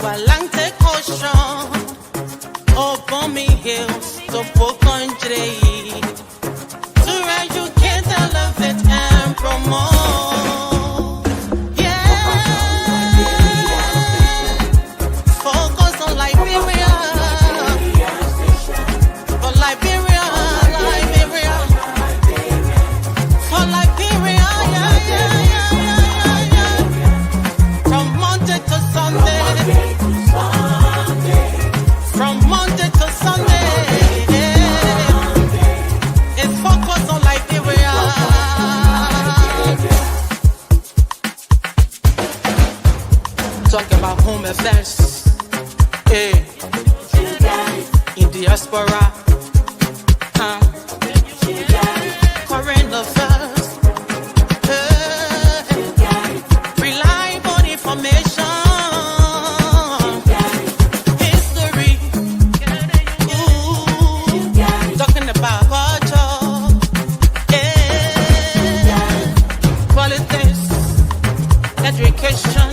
Atlantic Ocean, upon me hills, to country, to educate, elevate, and promote. Yeah, focus on Liberia, for Liberia, Liberia, for Liberia, yeah. From Monday to Sunday. From Monday to Sunday, it's focus on Liberia. Talk about home affairs, in diaspora, current affairs, reliable information. Education,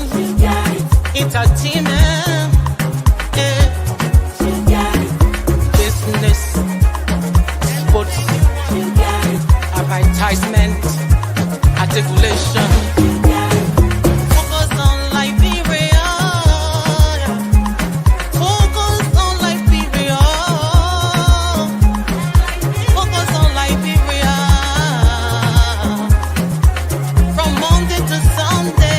entertainment, business, sports, advertisement, articulation. Focus on Liberia. Focus on Liberia. Focus on Liberia. From Monday to Sunday.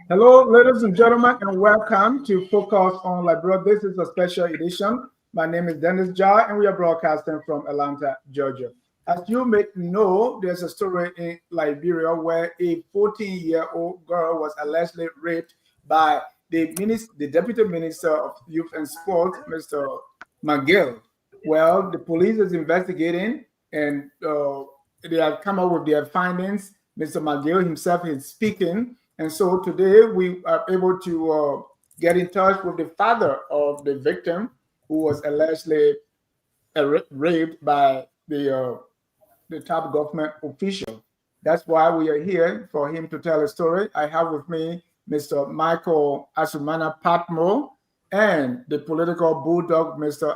Hello, ladies and gentlemen, and welcome to Focus on Liberia. This is a special edition. My name is Dennis Jar, and we are broadcasting from Atlanta, Georgia. As you may know, there's a story in Liberia where a 14-year-old girl was allegedly raped by the Deputy Minister of Youth and Sport, Mr. McGill. Well, the police is investigating, and they have come up with their findings. Mr. McGill himself is speaking. And so today we are able to get in touch with the father of the victim who was allegedly raped by the top government official. That's why we are here, for him to tell a story. I have with me Mr. Michael Asumana Padmore and the political bulldog, Mr.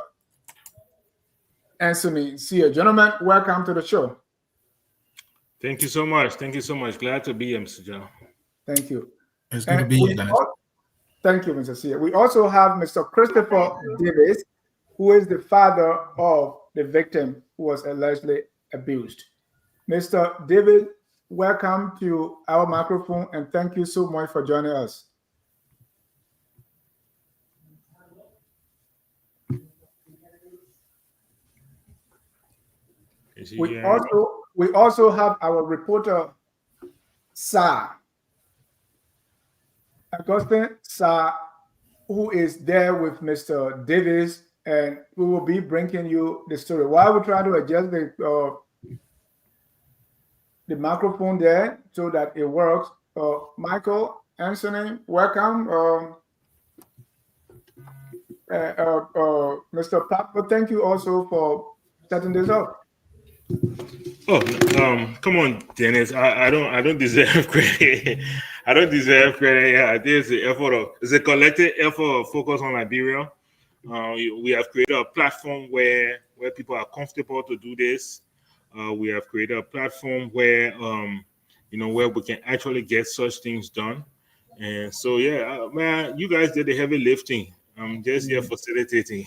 Anthony Sear. Gentlemen, welcome to the show. Thank you so much. Thank you so much. Glad to be here, Mr. John. Thank you. It's good to be here, Dennis. Thank you, Mr. Sear. We also have Mr. Christopher Davis, who is the father of the victim who was allegedly abused. Mr. David, welcome to our microphone, and thank you so much for joining us. We also have our reporter, Sir Augustine Sir, who is there with Mr. Davis, and we will be bringing you the story. While we try to adjust the microphone there so that it works, Michael, Anthony, welcome. Mr. Papa, thank you also for setting this up. Oh, come on, Dennis. I don't deserve credit. I don't deserve credit. Yeah, this is the effort it's a collective effort of Focus on Liberia. We have created a platform where people are comfortable to do this. We have created a platform where where we can actually get such things done. And so yeah, man, you guys did the heavy lifting. I'm just here facilitating.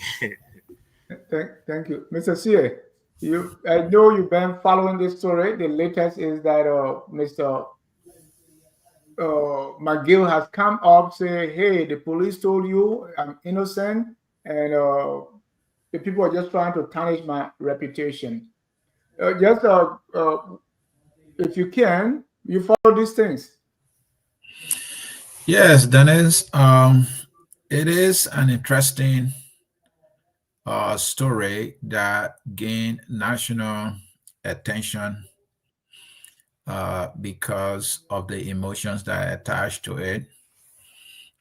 Thank you, Mr. Sear. I know you've been following this story. The latest is that Mr. McGill has come up saying, "Hey, the police told you I'm innocent, and the people are just trying to tarnish my reputation." If you can, you follow these things. Yes, Dennis. It is an interesting story that gained national attention because of the emotions that are attached to it.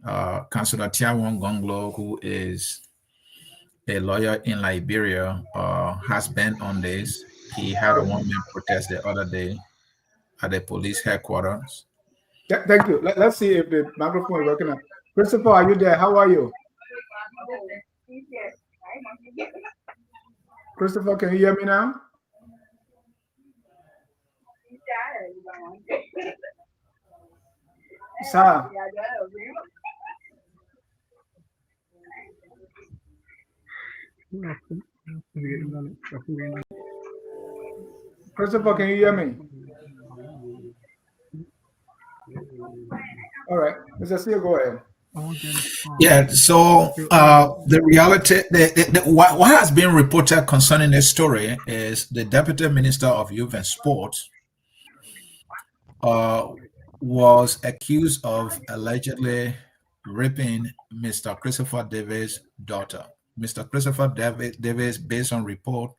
Councillor Tiawon Gonglo, who is a lawyer in Liberia, has been on this. He had a one-man protest the other day at the police headquarters. Thank you. Let's see if the microphone is working now. Christopher, are you there? How are you? Christopher, can you hear me now? Sir. Christopher, can you hear me? All right, Mr. Seal, go ahead. Yeah, so the reality, what has been reported concerning this story is the Deputy Minister of Youth and Sports was accused of allegedly raping Mr. Christopher Davis' daughter. Mr. Christopher Davis, based on report,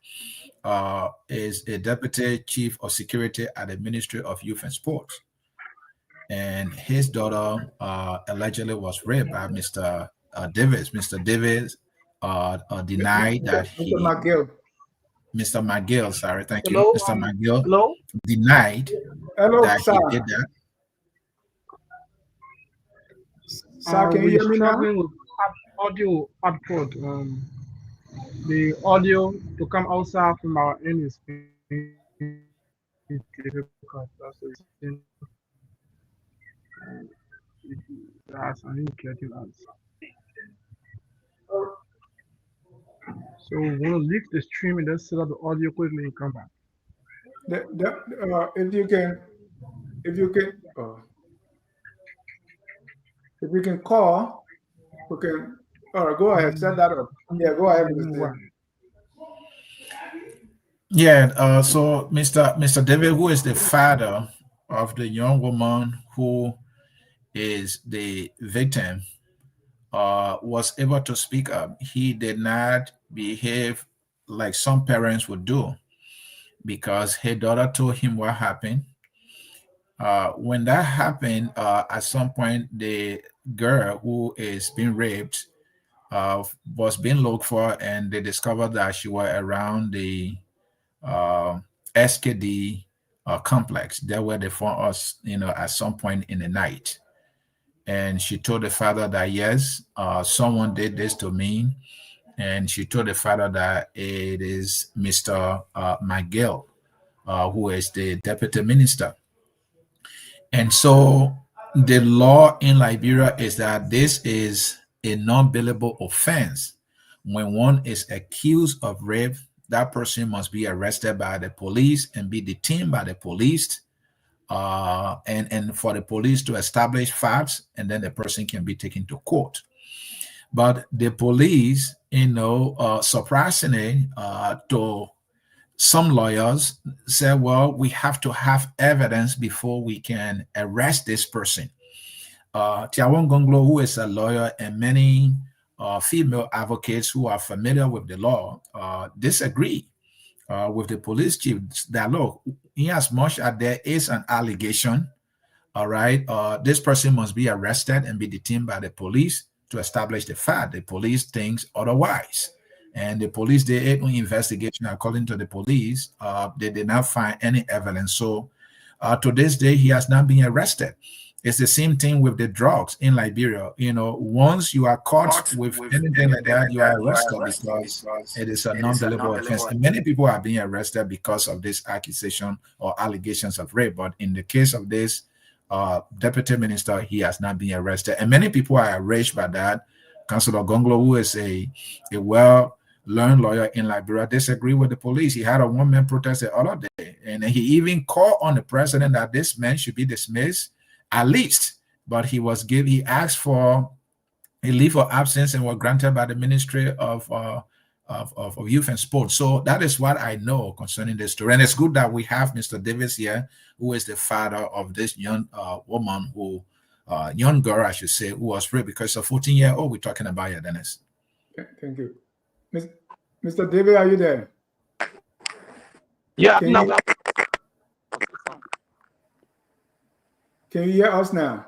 is a Deputy Chief of Security at the Ministry of Youth and Sports. And his daughter allegedly was raped by Mr. Davis. Mr. Davis denied that he... Mr. McGill, sorry, thank you. Mr. McGill denied that he did that. Sir, can you hear me now? With audio output. The audio to come outside from our end is difficult. That's the thing. That's an getting answer. So we're gonna leave the stream and then set up the audio quickly and come back. If you can call, we can. All right, go ahead, set that up. Yeah, go ahead. Yeah. So Mr. David, who is the father of the young woman who is the victim, was able to speak up. He did not behave like some parents would do, because his daughter told him what happened. When that happened, at some point, the girl who is being raped was being looked for, and they discovered that she was around the SKD complex. There where they found us, at some point in the night. And she told the father that, yes, someone did this to me. And she told the father that it is Mr. McGill, who is the deputy minister. And so the law in Liberia is that this is a non-billable offense. When one is accused of rape, that person must be arrested by the police and be detained by the police, and for the police to establish facts, and then the person can be taken to court. But the police, surprisingly, to some lawyers said, well, we have to have evidence before we can arrest this person. Tiawon Gonglo, who is a lawyer, and many female advocates who are familiar with the law disagree with the police chief that, look, in as much as there is an allegation, all right, this person must be arrested and be detained by the police to establish the fact. The police thinks otherwise. And the police did an investigation. According to the police, they did not find any evidence. So to this day, he has not been arrested. It's the same thing with the drugs in Liberia. Once you are caught with anything like that, you are arrested because it is a non-billable offense. And many people are being arrested because of this accusation or allegations of rape. But in the case of this deputy minister, he has not been arrested. And many people are enraged by that. Councillor Gonglo, who is a well-learned lawyer in Liberia, disagree with the police. He had a one-man protest the other day. And he even called on the president that this man should be dismissed at least. But he asked for a leave of absence and was granted by the Ministry of Youth and Sports. So that is what I know concerning this story. And it's good that we have Mr. Davis here, who is the father of this young woman, young girl, I should say, who was raped, because a 14-year-old we're talking about here, Dennis. Thank you. Mr. David, are you there? Yeah, Can you hear us now?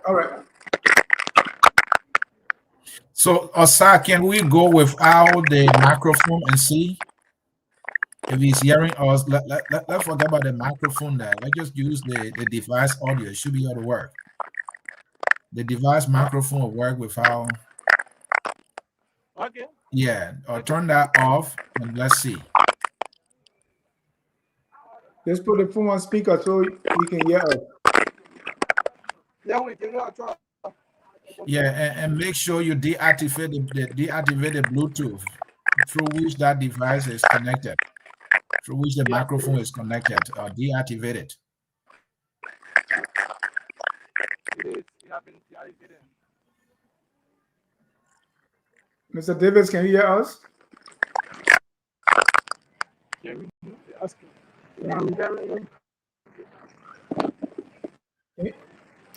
All right. So, Osa, can we go without the microphone and see? If he's hearing us, let's forget about the microphone there. Let's just use the device audio. It should be able to work. The device microphone will work without. Okay. Yeah, or turn that off and let's see. Just put the phone on speaker so you can hear us. Yeah, we can try. Yeah, and make sure you deactivate the Bluetooth through which that device is connected, through which the microphone is connected. Deactivate it. Mr. Davis, can you hear us? Can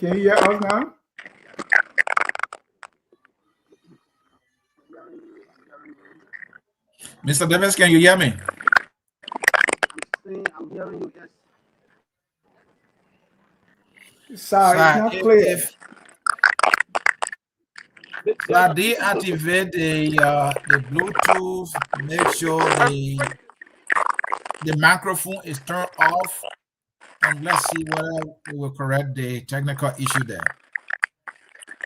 you hear us now? Mr. Davis, can you hear me? I'm hearing you, yes. Sir, it's not clear. Deactivate the Bluetooth. Make sure the microphone is turned off, and let's see whether we will correct the technical issue there.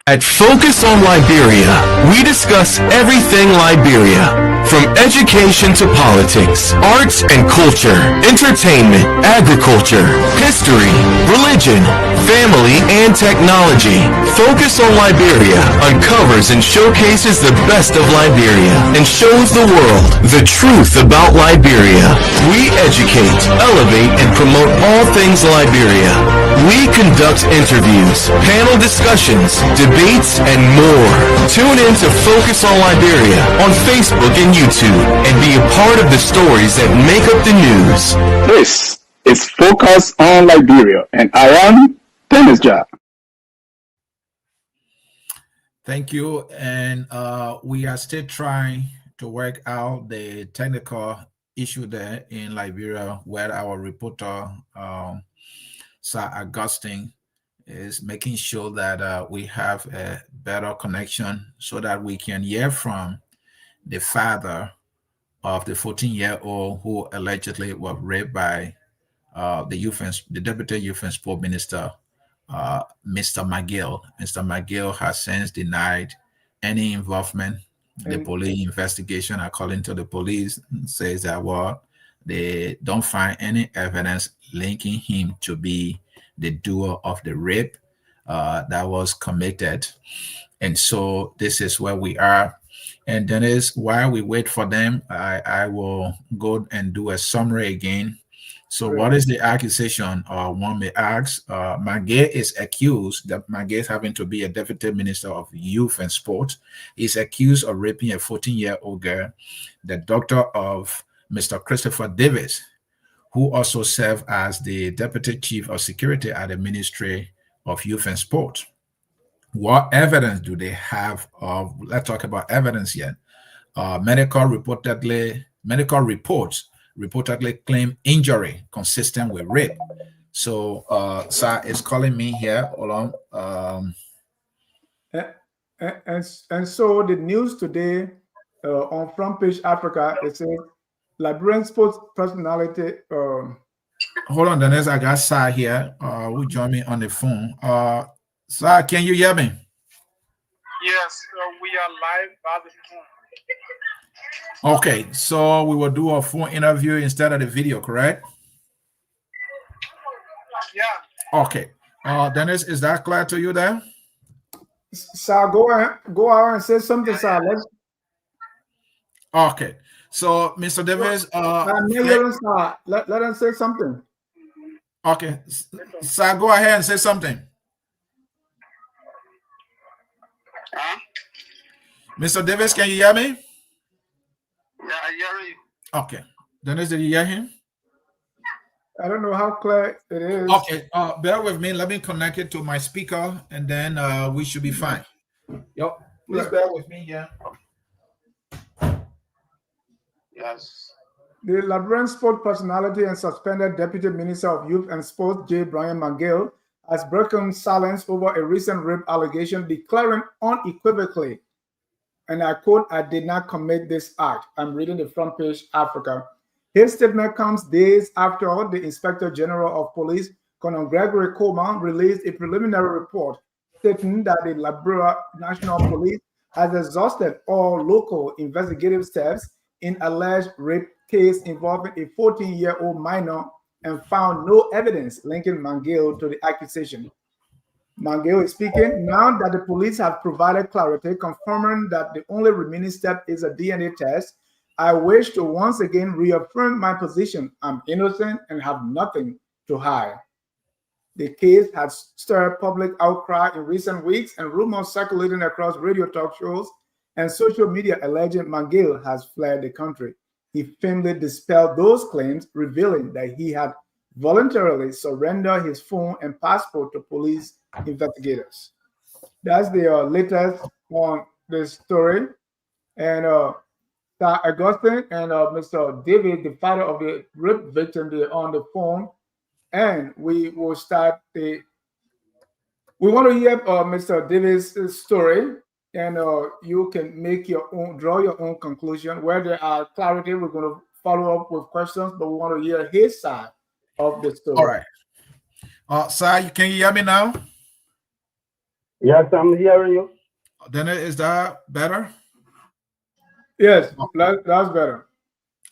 At Focus on Liberia, we discuss everything Liberia, from education to politics, arts and culture, entertainment, agriculture, history, religion, family, and technology. Focus on Liberia uncovers and showcases the best of Liberia and shows the world the truth about Liberia. We educate, elevate, and promote all things Liberia. We conduct interviews, panel discussions, debates, and more. Tune in to Focus on Liberia on Facebook and YouTube and be a part of the stories that make up the news. This is Focus on Liberia, and I am Dennis Jar. Thank you. And we are still trying to work out the technical issue there in Liberia, where our reporter, Sir Augustine, is making sure that we have a better connection so that we can hear from the father of the 14-year-old who allegedly was raped by the deputy youth and sport minister, Mr. McGill. Mr. McGill has since denied any involvement. The police investigation, according to the police, says that, well, they don't find any evidence linking him to be the doer of the rape that was committed. And so this is where we are. And then is while we wait for them, I will go and do a summary again. So what is the accusation? One may ask, McGill is accused that McGill is having to be a deputy minister of youth and sport. He's accused of raping a 14-year-old girl, the daughter of Mr. Christopher Davis, who also served as the deputy chief of security at the Ministry of Youth and Sport. What evidence do they have of, let's talk about evidence yet. Medical reports reportedly claim injury consistent with rape. So Sir is calling me here. Hold on. And so the news today on Front Page Africa, it says Liberian sports personality. Hold on, Dennis. I got Sir here who joined me on the phone. Sir, can you hear me? Yes, we are live by the phone. Okay, so we will do a phone interview instead of the video, correct? Yeah. Okay. Dennis, is that clear to you there? Sir, go out and say something, sir. Okay. So, Mr. Davis, let him say something. Okay. Sir, go ahead and say something. Mr. Davis, can you hear me? Yeah, I hear you. Okay. Dennis, did you hear him? I don't know how clear it is. Okay. Bear with me. Let me connect it to my speaker, and then we should be fine. Yep. Please bear with me here. Yes. The Liberian sport personality and suspended Deputy Minister of Youth and Sport, J. Bryant McGill, has broken silence over a recent rape allegation, declaring unequivocally, and I quote, "I did not commit this act." I'm reading the Front Page Africa. His statement comes days after the Inspector General of Police, Colonel Gregory Coleman, released a preliminary report stating that the Liberia National Police has exhausted all local investigative steps in alleged rape case involving a 14-year-old minor and found no evidence linking McGill to the accusation. McGill is speaking. Now that the police have provided clarity, confirming that the only remaining step is a DNA test, I wish to once again reaffirm my position. I'm innocent and have nothing to hide. The case has stirred public outcry in recent weeks, and rumors circulating across radio talk shows and social media alleging McGill has fled the country. He firmly dispelled those claims, revealing that he had voluntarily surrendered his phone and passport to police investigators. That's the latest on this story. And Sir Augustine and Mr. David, the father of the rape victim, they're on the phone. And we will start we want to hear Mr. David's story, and you can make your own, draw your own conclusion. Where there are clarity, we're going to follow up with questions, but we want to hear his side of the story. All right. Sir, can you hear me now? Yes, I'm hearing you. Then is that better? Yes, that's better.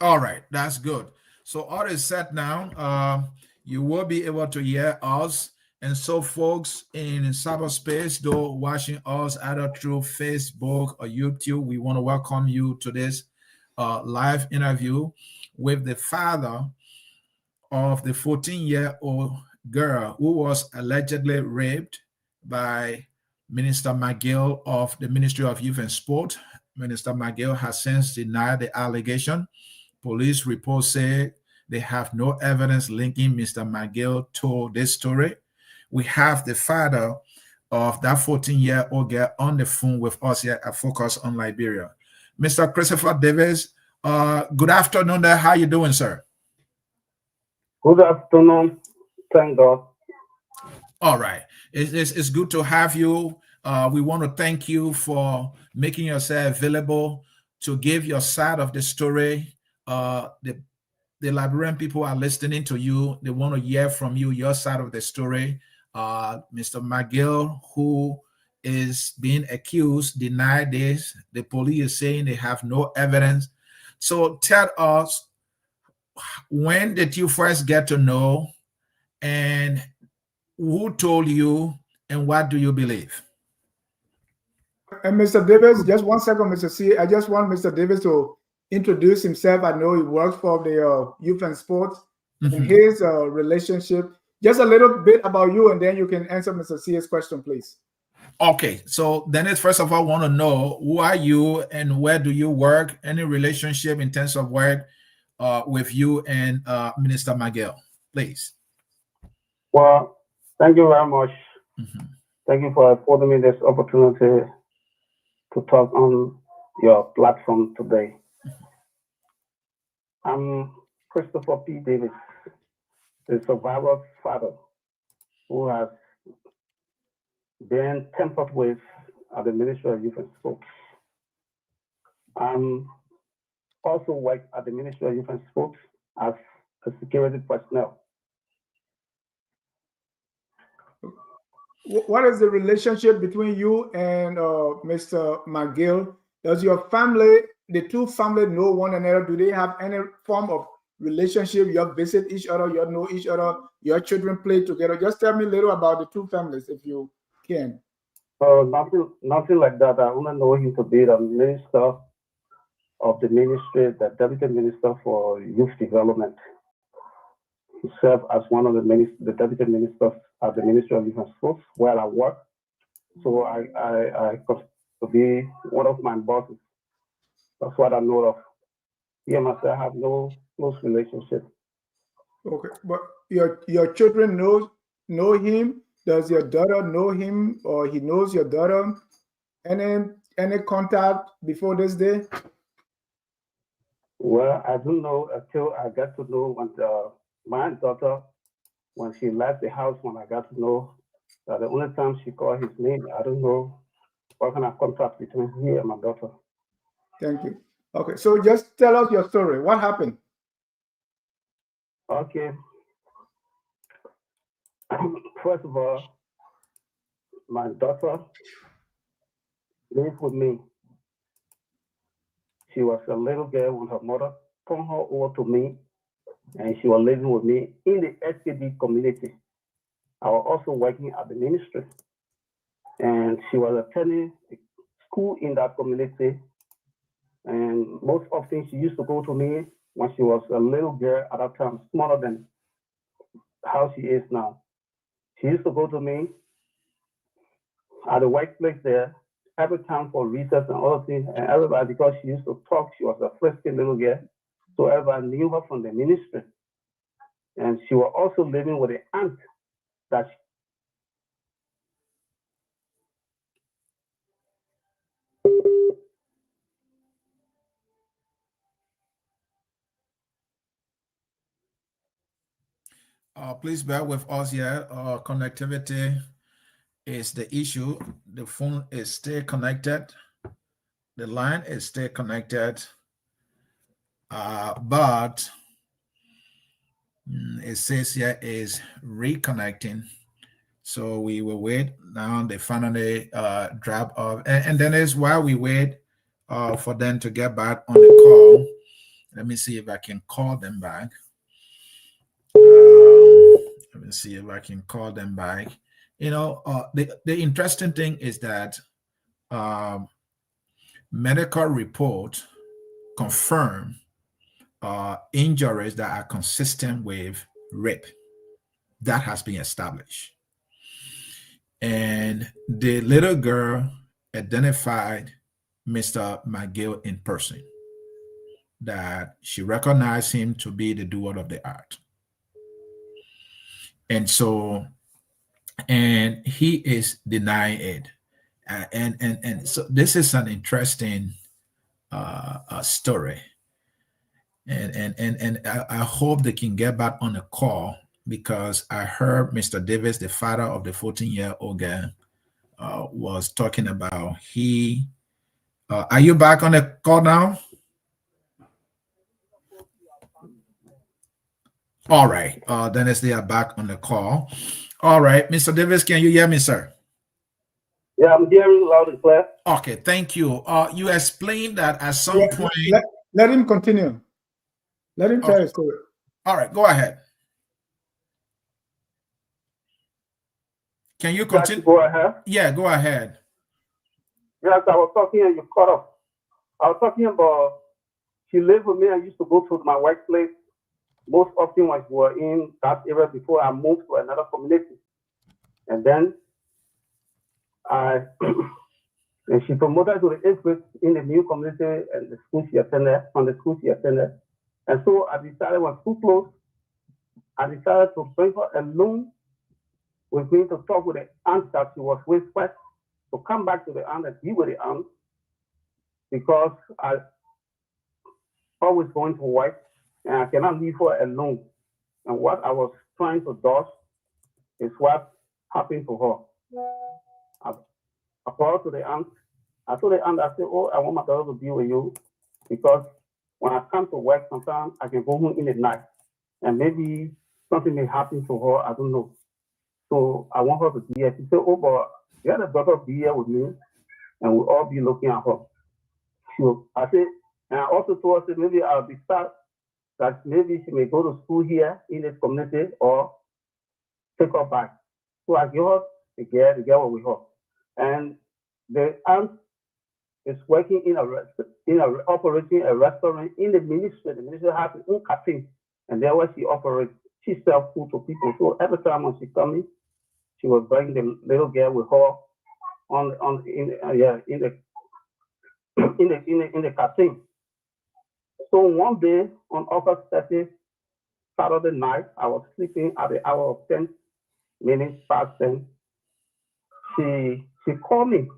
All right, that's good. So all is set now. You will be able to hear us. And so folks in cyberspace, though watching us either through Facebook or YouTube, we want to welcome you to this live interview with the father of the 14-year-old girl who was allegedly raped by Minister McGill of the Ministry of Youth and Sport. Minister McGill has since denied the allegation. Police reports say they have no evidence linking Mr. McGill to this story. We have the father of that 14-year-old girl on the phone with us here at Focus on Liberia. Mr. Christopher Davis, good afternoon there. How you doing, sir? Good afternoon. Thank God. All right. It's good to have you. We want to thank you for making yourself available to give your side of the story. The Liberian people are listening to you. They want to hear from you, your side of the story. Mr. McGill, who is being accused, denied this. The police is saying they have no evidence. So tell us, when did you first get to know, and who told you, and what do you believe? And Mr. Davis, just 1 second, Mr. C. I just want Mr. Davis to introduce himself. I know he works for the Youth and Sports, and his relationship. Just a little bit about you, and then you can answer Mr. C's question, please. Okay, so Dennis, first of all, want to know, who are you and where do you work? Any relationship in terms of work with you and Minister McGill, please. Well, thank you very much. Thank you for affording me this opportunity to talk on your platform today. I'm Christopher P. Davis, the survivor's father, who has been tampered with at the Ministry of Youth and Sports. Also work at the Ministry of Youth and Sports as a security personnel. What is the relationship between you and Mr. McGill? Does your family, the two families, know one another? Do they have any form of relationship? You visit each other, you know each other, your children play together. Just tell me a little about the two families, if you can. Nothing like that. I only know him to be the minister of the ministry, the deputy minister for youth development. He served as one of the deputy ministers at the Ministry of Youth and Sports where I work. So I got to be one of my bosses. That's what I know of. He and myself have no close relationship. Okay, but your children know him. Does your daughter know him, or he knows your daughter? Any contact before this day? Well, I don't know until I got to know when my daughter, when she left the house, when I got to know that the only time she called his name, I don't know what kind of contact between me and my daughter. Thank you. Okay, so just tell us your story. What happened? Okay. First of all, my daughter lived with me. She was a little girl when her mother turned her over to me, and she was living with me in the SKD community. I was also working at the ministry, and she was attending school in that community. And most often, she used to go to me when she was a little girl at that time, smaller than how she is now. She used to go to me at the workplace there every time for recess and other things. And everybody, because she used to talk, she was a frisky little girl. So everybody knew her from the ministry. And she was also living with an aunt that Please bear with us here. Connectivity is the issue. The phone is still connected. The line is still connected. But it says here is reconnecting. So we will wait. Now they finally drop off. And then is while we wait for them to get back on the call. Let me see if I can call them back. Let me see if I can call them back. You know, the interesting thing is that medical report confirm injuries that are consistent with rape. That has been established. And the little girl identified Mr. McGill in person, that she recognized him to be the doer of the act. And so, and he is denying it. And so this is an interesting story. And I hope they can get back on the call, because I heard Mr. Davis, the father of the 14-year-old girl, was talking about are you back on the call now? All right. Dennis, they are back on the call. All right. Mr. Davis, can you hear me, sir? Yeah, I'm hearing loud and clear. Okay, thank you. You explained that at some point. Let him continue. Let him tell his story. All right, go ahead. Can you continue? Go ahead. Yeah, go ahead. Yes, I was talking and you cut off. I was talking about she lived with me. I used to go to my workplace most often when we were in that area before I moved to another community. And then and she promoted to the 8th grade in the new community and the school she attended, And so I decided when school closed, I decided to bring her alone with me to talk with the aunt that she was with first, to come back to the aunt and be with the aunt, because I always going to work and I cannot leave her alone. And what I was trying to dodge is what happened to her. I called to the aunt. I told the aunt, I said, oh, I want my daughter to be with you, because when I come to work, sometimes I can go home in the night and maybe something may happen to her. I don't know. So I want her to be here. She said, oh, but you had a daughter be here with me and we'll all be looking at her. So I said, and I also told her, maybe I'll decide that maybe she may go to school here in this community or take her back. So I give her the girl with her. And the aunt is working operating a restaurant in the ministry. The ministry has its own cafe, and there where she operates, she sells food to people. So every time when she comes in, she will bring the little girl with her in the cafe. So one day on August 30th, Saturday night, I was sleeping at the hour of 10 minutes past 10. She called me.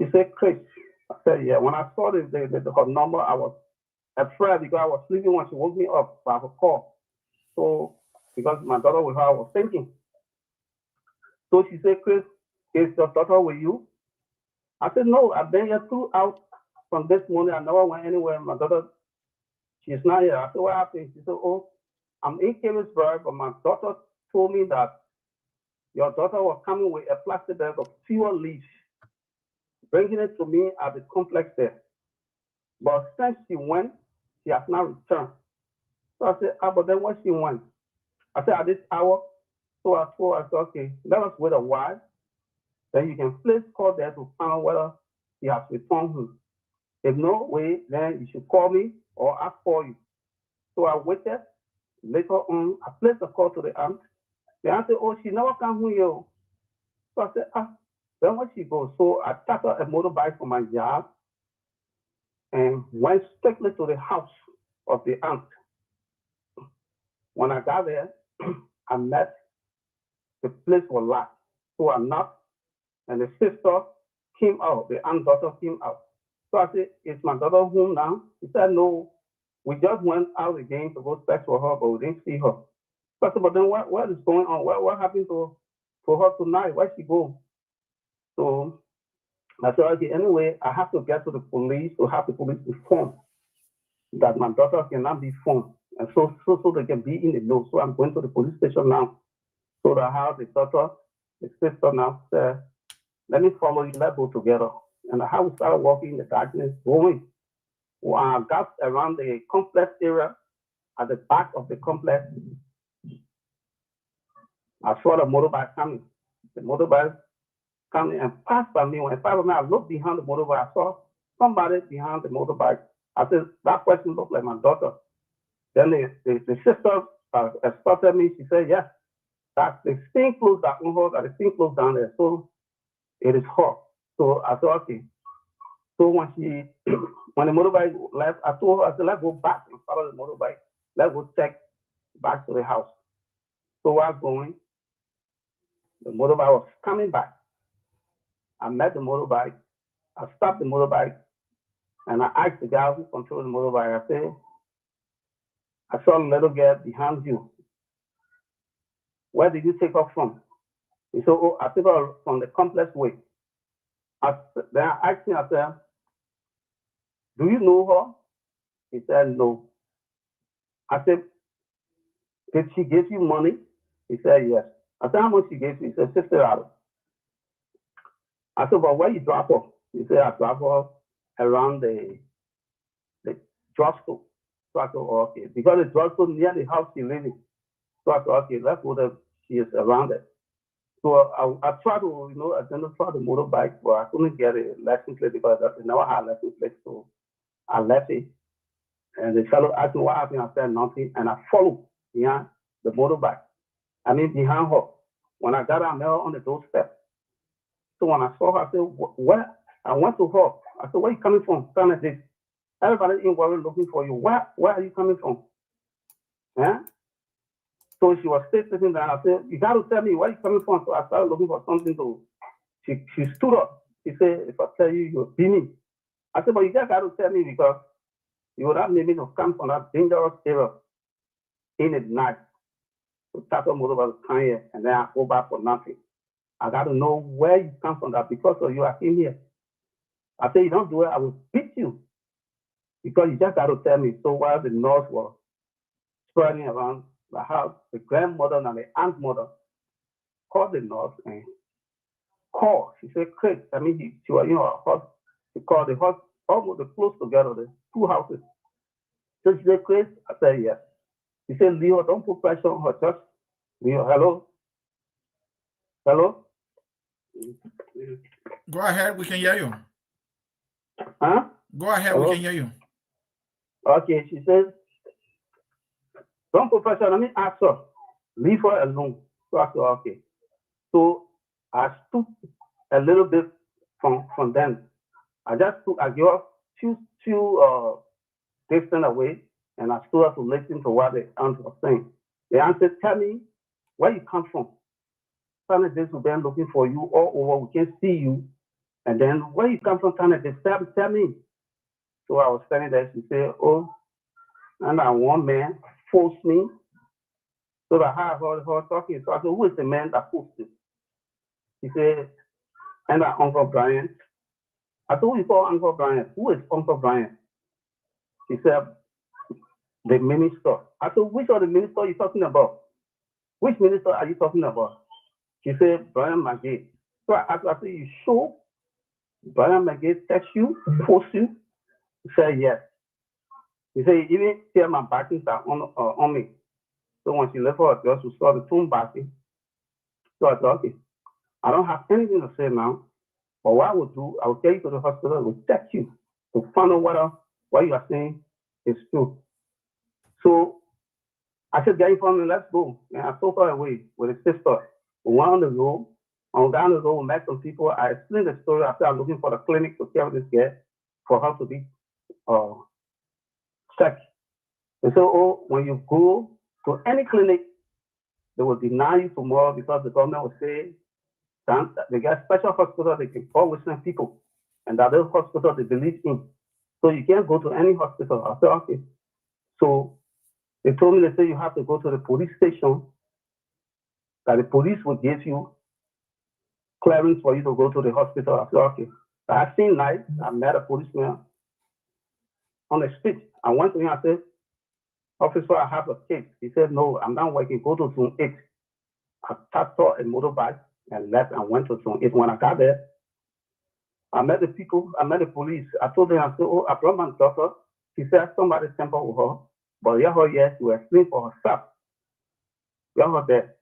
She said, Chris. I said, yeah. When I saw her number, I was afraid because I was sleeping when she woke me up by her call. So, because my daughter with her, I was thinking. So she said, Chris, is your daughter with you? I said, no, I've been here throughout from this morning. I never went anywhere. My daughter, she's not here. I said, what happened? She said, oh, I'm in Kingsburg, but my daughter told me that your daughter was coming with a plastic bag of fuel leaves, bringing it to me at the complex there. But since she went, she has not returned. So I said, but then when she went, I said, at this hour, so I told her, I said, okay, let us wait a while. Then you can please call there to find out whether she has returned home. If no way, then you should call me or I'll call you. So I waited. Later on, I placed a call to the aunt. The aunt said, oh, she never come home here. So I said, then when she goes, so I started a motorbike from my yard and went strictly to the house of the aunt. When I got there, I met the place was locked. So I knocked and the sister came out, the aunt daughter came out. So I said, is my daughter home now? He said, no, we just went out again to go search for her, but we didn't see her. So I said, but then what is going on? What happened to her tonight? Where she go? So I said, okay, anyway, I have to get to the police to have the police informed that my daughter cannot be found. And so they can be in the know. So I'm going to the police station now. So I have the daughter, the sister now said, let me follow you, let's go together. And I have started walking in the darkness, going. When I got around the complex area, at the back of the complex, I saw the motorbike coming. The motorbike coming and passed by me. When it passed by me, I looked behind the motorbike. I saw somebody behind the motorbike. I said, that person looked like my daughter. Then the sister spotted me. She said, yes, that's the same clothes that on her, the same clothes down there. So it is her. So I said, okay. So when the motorbike left, I told her, I said, let's go back and follow the motorbike. Let's go check back to the house. So while going, the motorbike was coming back. I met the motorbike. I stopped the motorbike and I asked the guy who controlled the motorbike, I said, I saw a little girl behind you. Where did you take her from? He said, oh, I took her from the complex way. Then I asked him, I said, do you know her? He said, no. I said, did she give you money? He said, yes. I said, how much she gave you? He said, $60. I said, well, where you drop her? He said, I drop her around the drugstore. So I said, oh, okay. Because the drugstore near the house she living. So I said, okay, let's go there. She is around it. So I tried to, identify the motorbike, but I couldn't get a license plate because I never had a license plate. So I left it. And the fellow asked me what happened. I said nothing. And I followed behind the motorbike. Behind her. When I got her, I met her on the doorstep. So when I saw her, I said, where? I went to her. I said, where are you coming from? Tell me this. Everybody in worry looking for you. Where are you coming from? Yeah? So she was still sitting there. I said, you got to tell me where you coming from. So I started looking for something to. She stood up. She said, if I tell you, you'll be me. I said, but you just got to tell me because you would have made me to come from that dangerous area in the night. To tackle motorbike come here and then I go back for nothing. I got to know where you come from. That because of you, I came here. I said, you don't do it, I will beat you. Because you just got to tell me. So while the nurse was spreading around the house, the grandmother and the aunt mother called the nurse and called. She said, Craig, she was, she called the house, almost close together, the two houses. So she said, Craig, I said, yes. She said, Leo, don't put pressure on her. Just, Leo, hello? Hello? Go ahead, we can hear you. Huh? Go ahead, hello? We can hear you. Okay, she said, don't put pressure. Let me ask her. Leave her alone. So I said, okay. So I stood a little bit from them. I gave her two distance away, and I stood up to listen to what the aunt was saying. The aunt said, tell me where you come from. Tell me this, we've been looking for you all over. We can't see you. And then where you come from, tell me. So I was standing there. She said, oh, and that one man forced me. So I heard her talking. So I said, who is the man that forced you? He said, and that Uncle Bryant. I said, who you call Uncle Bryant? Who is Uncle Bryant? He said, the minister. I said, which of the minister are you talking about? Which minister are you talking about? She said, Bryant McGill. So I asked her, I said, you sure Bryant McGill text you, post you? He said, yes. He said, he even hear my backings are on me. So when she left for her girl, she saw the phone backing. So I said, okay, I don't have anything to say now, but what I will do, I will take you to the hospital, I will check you to find out what you are saying is true. So I said, get in front of me, let's go. And I took her away with his sister. We went on the road. On down the road, we met some people. I explained the story. I said, I'm looking for the clinic to care this girl for her to be checked. And so, oh, when you go to any clinic, they will deny you tomorrow because the government will say that they get special hospital they can call with some people. And that those hospitals they believe in. So you can't go to any hospital. I said, okay. So they told me, they said you have to go to the police station, that the police will give you clearance for you to go to the hospital. I said, okay. So I seen night, I met a policeman on the street. I went to him, I said, officer, I have a case. He said, no, I'm not working, go to Zone 8. I tapped a motorbike and left and went to Zone 8. When I got there, I met the people, I met the police. I told them, I said, oh, I brought my daughter. She said somebody tampered with her, but yeah, her, yes, she was explaining for herself. Yeah, her there.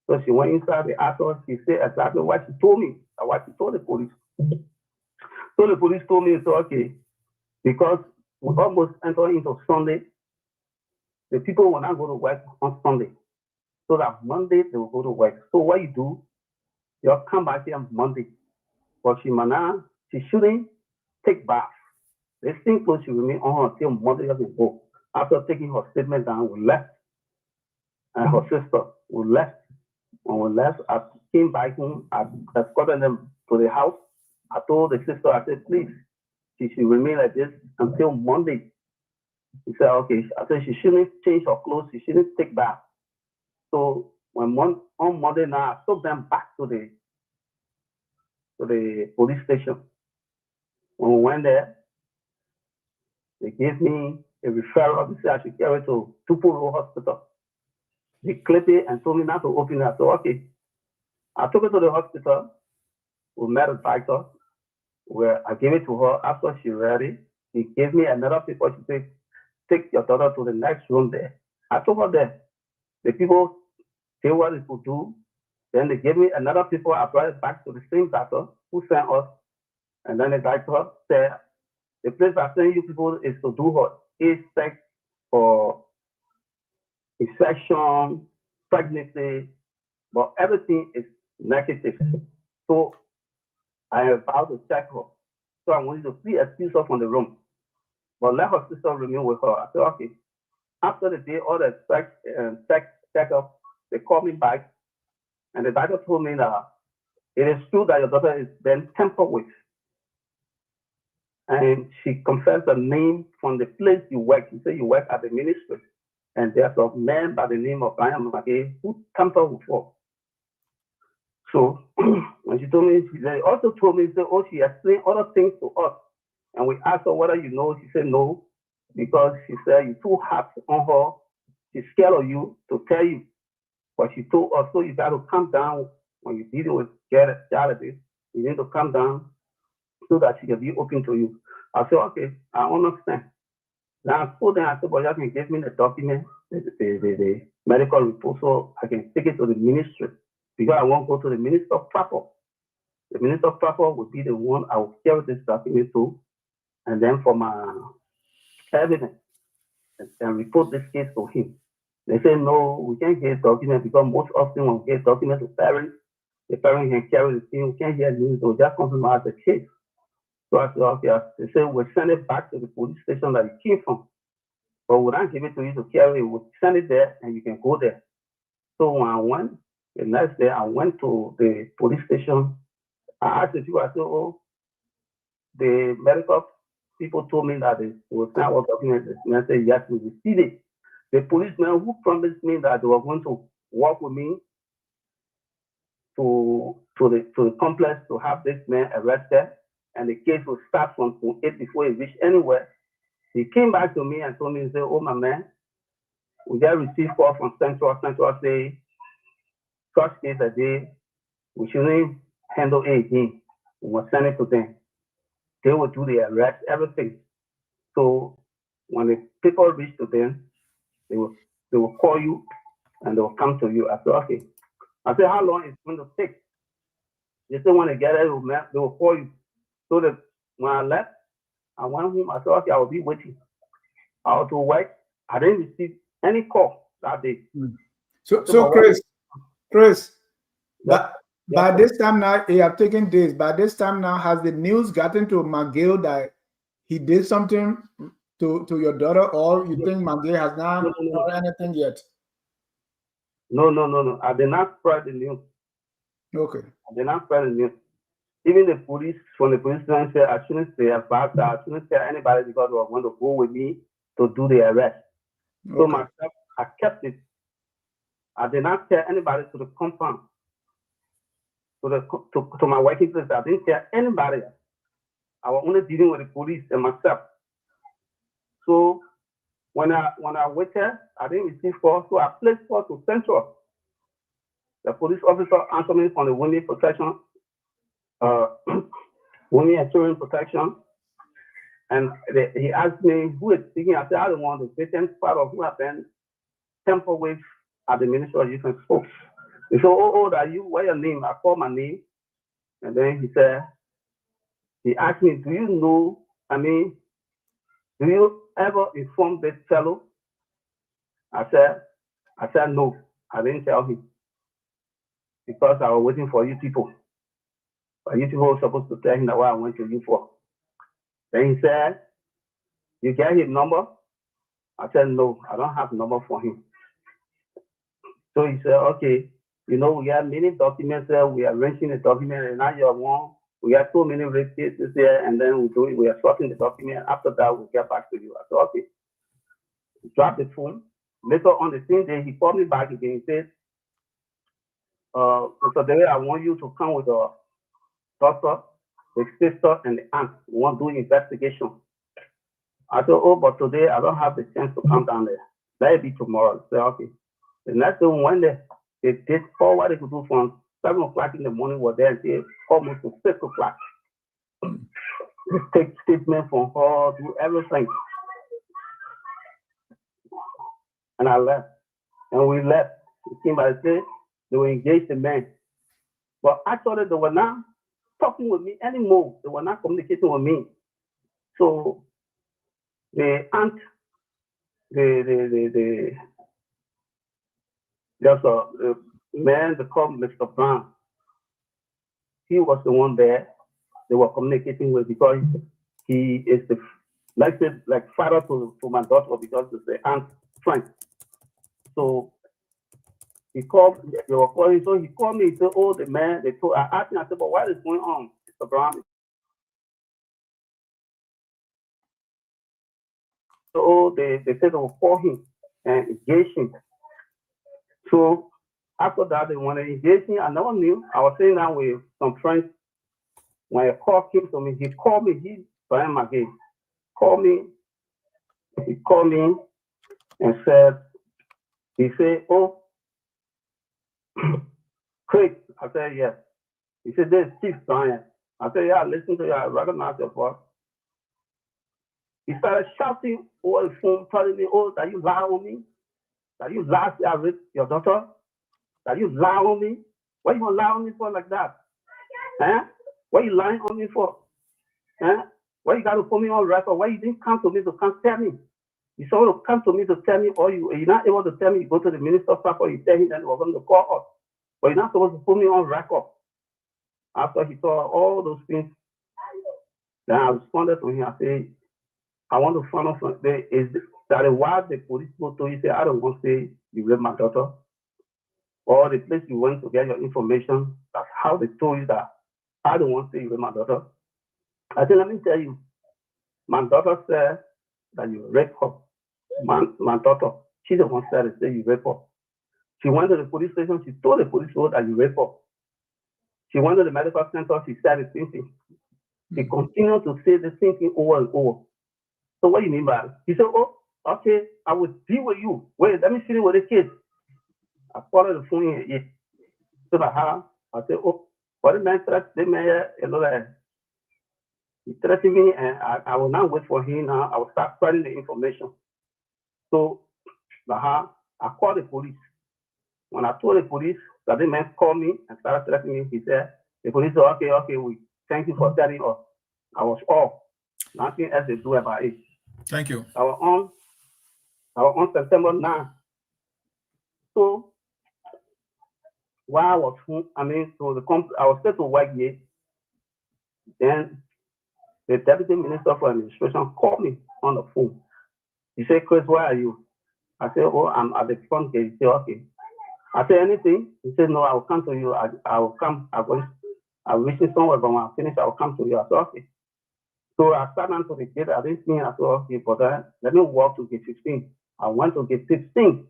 So she went inside, they asked her, she said exactly what she told me, or what she told the police. So the police told me, so okay, because we almost entered into Sunday, the people will not go to work on Sunday. So that Monday they will go to work. So what you do, you'll come back here on Monday. But she shouldn't take bath. This thing close, she remain on her until Monday doesn't go. After taking her statement down, we left. And her sister, we left. When we left, I came back home, I escorted them to the house. I told the sister, I said, please, she should remain like this until Monday. He said, okay. I said, she shouldn't change her clothes, she shouldn't take bath. So on Monday now, I took them back to the police station. When we went there, they gave me a referral. They said I should carry it to Tupelo Hospital. They clipped it and told me not to open it. So okay. I took it to the hospital. We met a doctor where I gave it to her. After she read it, she gave me another paper. She said, take your daughter to the next room there. I took her there. The people say what they could do. Then they gave me another paper. I brought it back to the same doctor who sent us. And then the doctor said, the place I send you people is to do her age check for infection, pregnancy, but everything is negative. So I am about to check her. So I want you to please excuse her from the room, but let her sister remain with her. I said, okay. After the day, all the check-up, they called me back, and the doctor told me that it is true that your daughter is then tampered with. And she confessed the name from the place you work. She said you work at the ministry. And there's a man by the name of Bryant McGill who tampered with her. So when she told me, she also told me, she explained other things to us. And we asked her whether you know. She said no, because she said you're too hard on her. She's scared of you to tell you. But she told us, so you got to calm down when you're dealing with charity. You need to calm down so that she can be open to you. I said, okay, I understand. Now I told them, I said, but you can give me the document, the medical report, so I can take it to the ministry, because I won't go to the minister proper. The minister proper would be the one I will carry this document to, and then for my evidence, and report this case to him. They say, no, we can't get document, because most often when we get document to parents, the parent can carry the thing, we can't hear news, so just compromise the case. So I said, okay, they said, we'll send it back to the police station that it came from. But we don't give it to you to carry it, we'll send it there and you can go there. So when I went, the next day, I went to the police station. I asked the people, I said, oh, the medical people told me that they will send our documents. And I said, yes, we received it. The policeman who promised me that they were going to work with me to the complex to have this man arrested, and the case will start from 8 before it reached anywhere. He came back to me and told me, he said, oh, my man, We get received call from Central. Central say, such case a day, we shouldn't handle anything. We will send it to them. They will do the arrest, everything. So when the people reach to them, they will call you and they will come to you. I said, okay. I said, how long is it going to take? They said when they get it, they will call you. So that when I left, I went home. I said, okay, I will be waiting. I was to work. I didn't receive any call that day. So Chris, by this time now, you have taken days. By this time now, has the news gotten to McGill that he did something to your daughter, or you think McGill has not done anything yet? No. I did not spread the news. Okay. I did not spread the news. Even the police, from the police line, said I shouldn't say about that. I shouldn't tell anybody because they were going to go with me to do the arrest. Okay. So myself, I kept it. I did not tell anybody to the compound, to my working place. I didn't tell anybody. I was only dealing with the police and myself. So when I waited, I didn't receive call, so I placed call to Central. The police officer answered me from the women protection, women and children protection, and he asked me who is speaking. I said I don't want the victim part of who have been tampered with at the Ministry of Youth and Sports. He said, "Oh, old are you? What's your name?" I called my name, and then he asked me, "Do you know? Do you ever inform this fellow?" I said no. I didn't tell him because I was waiting for you people. But you people were supposed to tell him that what I went to you for. Then he said, "You get his number?" I said, "No, I don't have number for him." So he said, "Okay, we have many documents there. We are arranging the document, and now you're one. We have so many rape cases here, and then we are sorting the document. After that, we'll get back to you." I said, "Okay." He dropped the phone. Later on the same day, he called me back again. He said, "Mr. David, I want you to come with the doctor, the sister, and the aunt. We want to do investigation." I said, "Oh, but today I don't have the chance to come down there. Let it be tomorrow." I said, "Okay." The next day, when they did all what they could do from 7 o'clock in the morning, were there until almost to 6 o'clock. They take statement from her, do everything. And I left. And we left. It came by the day, they were engaged the men. But actually, they were not talking with me anymore. They were not communicating with me. So the aunt, there's a man they called Mr. Brown. He was the one there they were communicating with because he is the like father to my daughter because it's the aunt's friend. So they were calling, so he called me, he said, "Oh, the man," I asked him, I said, "But what is going on, Mr. Brown?" So they said they will call him and engage him. So after that, they want to engage me. I never knew. I was sitting down with some friends. When a call came to me, he called me. Bryant McGill called me. He called me and said, "Oh, Craig." I said, "Yes." He said, "This is Chief Bryant." I said, "Yeah, listen to you. I recognize your voice." He started shouting over the phone, telling me, "Oh, that you lie on me? That you lie, I raped your daughter? That you lie on me? What you gonna lie on me for like that? Huh? What you lying on me for? Huh? Why you got to put me on record? Why you didn't come to me to come tell me? You saw to come to me to tell me, or you're not able to tell me, you go to the minister's staff or you tell him that we're going to call us. But you're not supposed to put me on record." After he saw all those things, then I responded to him. I said, "I want to find out from is that why the police go to you say, I don't want to say you raped my daughter, or the place you went to get your information, that's how they told you that I don't want to say you raped my daughter." I said, "Let me tell you, my daughter said that you raped her. My daughter, she's the one said it, say you raped her. She went to the police station, she told the police that you raped her. She went to the medical center, she said the same thing. She continued to say the same thing over and over. So what do you mean by it?" He said, "Oh, okay, I will deal with you. Wait, let me see with the kids. I called the phone in. So I said, oh, what the man threatened the mayor, he threatened me, and I will not wait for him now. I will start spreading the information. So I called the police. When I told the police that the man called me and started threatening me, he said, the police said, okay, we thank you for telling us. I was off. Nothing else to do about it. Thank you. I was on September 9th. So while I was home, I was set to work here. Then the deputy minister for administration called me on the phone. He said, Chris, where are you? I said, oh, I'm at the front gate. He said, okay. I said, anything? He said, no, I will come to you. I will come. I'm reaching somewhere, but when I finish, I will come to you. I said, okay. So I sat down to the gate. I didn't see him. I said, okay, but let me walk to gate 15. I went to gate 15.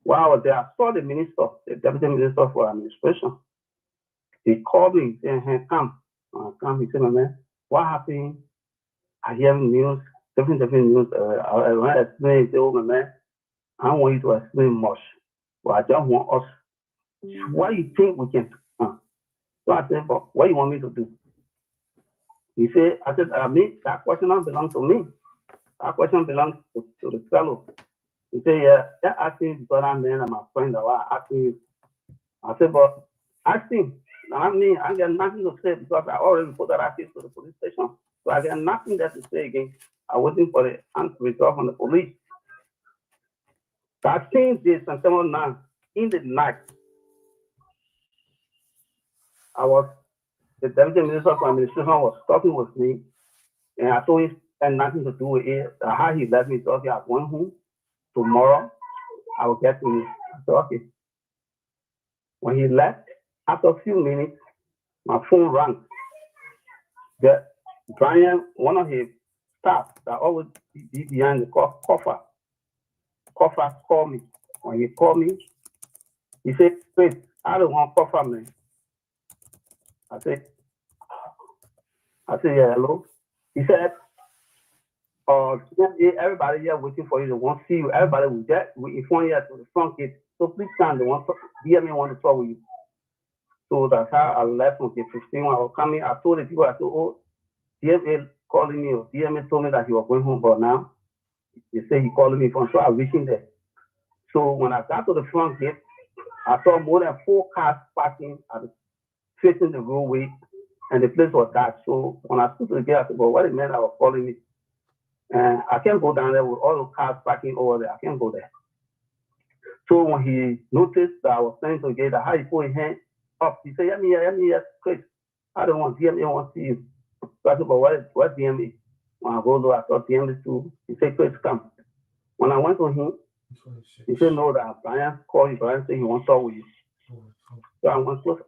While I was there, I saw the minister, the deputy minister for administration. He called me, he said, hey, come. He said, my man, what happened? I hear news, different news. I want to explain. He said, oh, my man, I don't want you to explain much, but I just want us. What you think we can do? So I said, but what you want me to do? He said, I said, that question don't belong to me. That question belongs to the fellow. He said, yeah, that asking because I'm man and my friend that was asking you. I said, but ask him. I got nothing to say because I already put that asking to the police station. So I got nothing there to say again. I'm waiting for the answer result from the police. That same day, September 9th, in the night, the deputy minister for administration was talking with me, and I told him had nothing to do with it. How he left me, so okay, I'm going home. Tomorrow, I will get to you. I said, okay. When he left, after a few minutes, my phone rang. Bryant, one of his staff that always be behind the coffer called me. When he called me, he said, Chris, I don't want coffer, man. I said, yeah, hello. He said, everybody here waiting for you. They want to see you. Everybody will get inform you to the front gate. So please come. They want to DMA want to talk with you. So that's how I left from gate 15. When I was coming, I told the people, I said, oh, DMA calling me. Or DMA told me that he was going home, but now he said he calling me from. So I reached in there. So when I got to the front gate, I saw more than 4 cars parking facing the roadway, and the place was dark. So when I stood to the gate, I said, well, what the man that was calling me? And I can't go down there with all the cars parking over there. I can't go there. So when he noticed that I was standing to the gate, how he put his hand up, he said, yeah, me, Chris. I don't want DMA, I want to see you. So I said, but what's DMA? When I go there, I saw DMA too. He said, Chris, come. When I went to him, he said, no, that Bryant called you. Bryant said he wants to talk with you. So I went closer.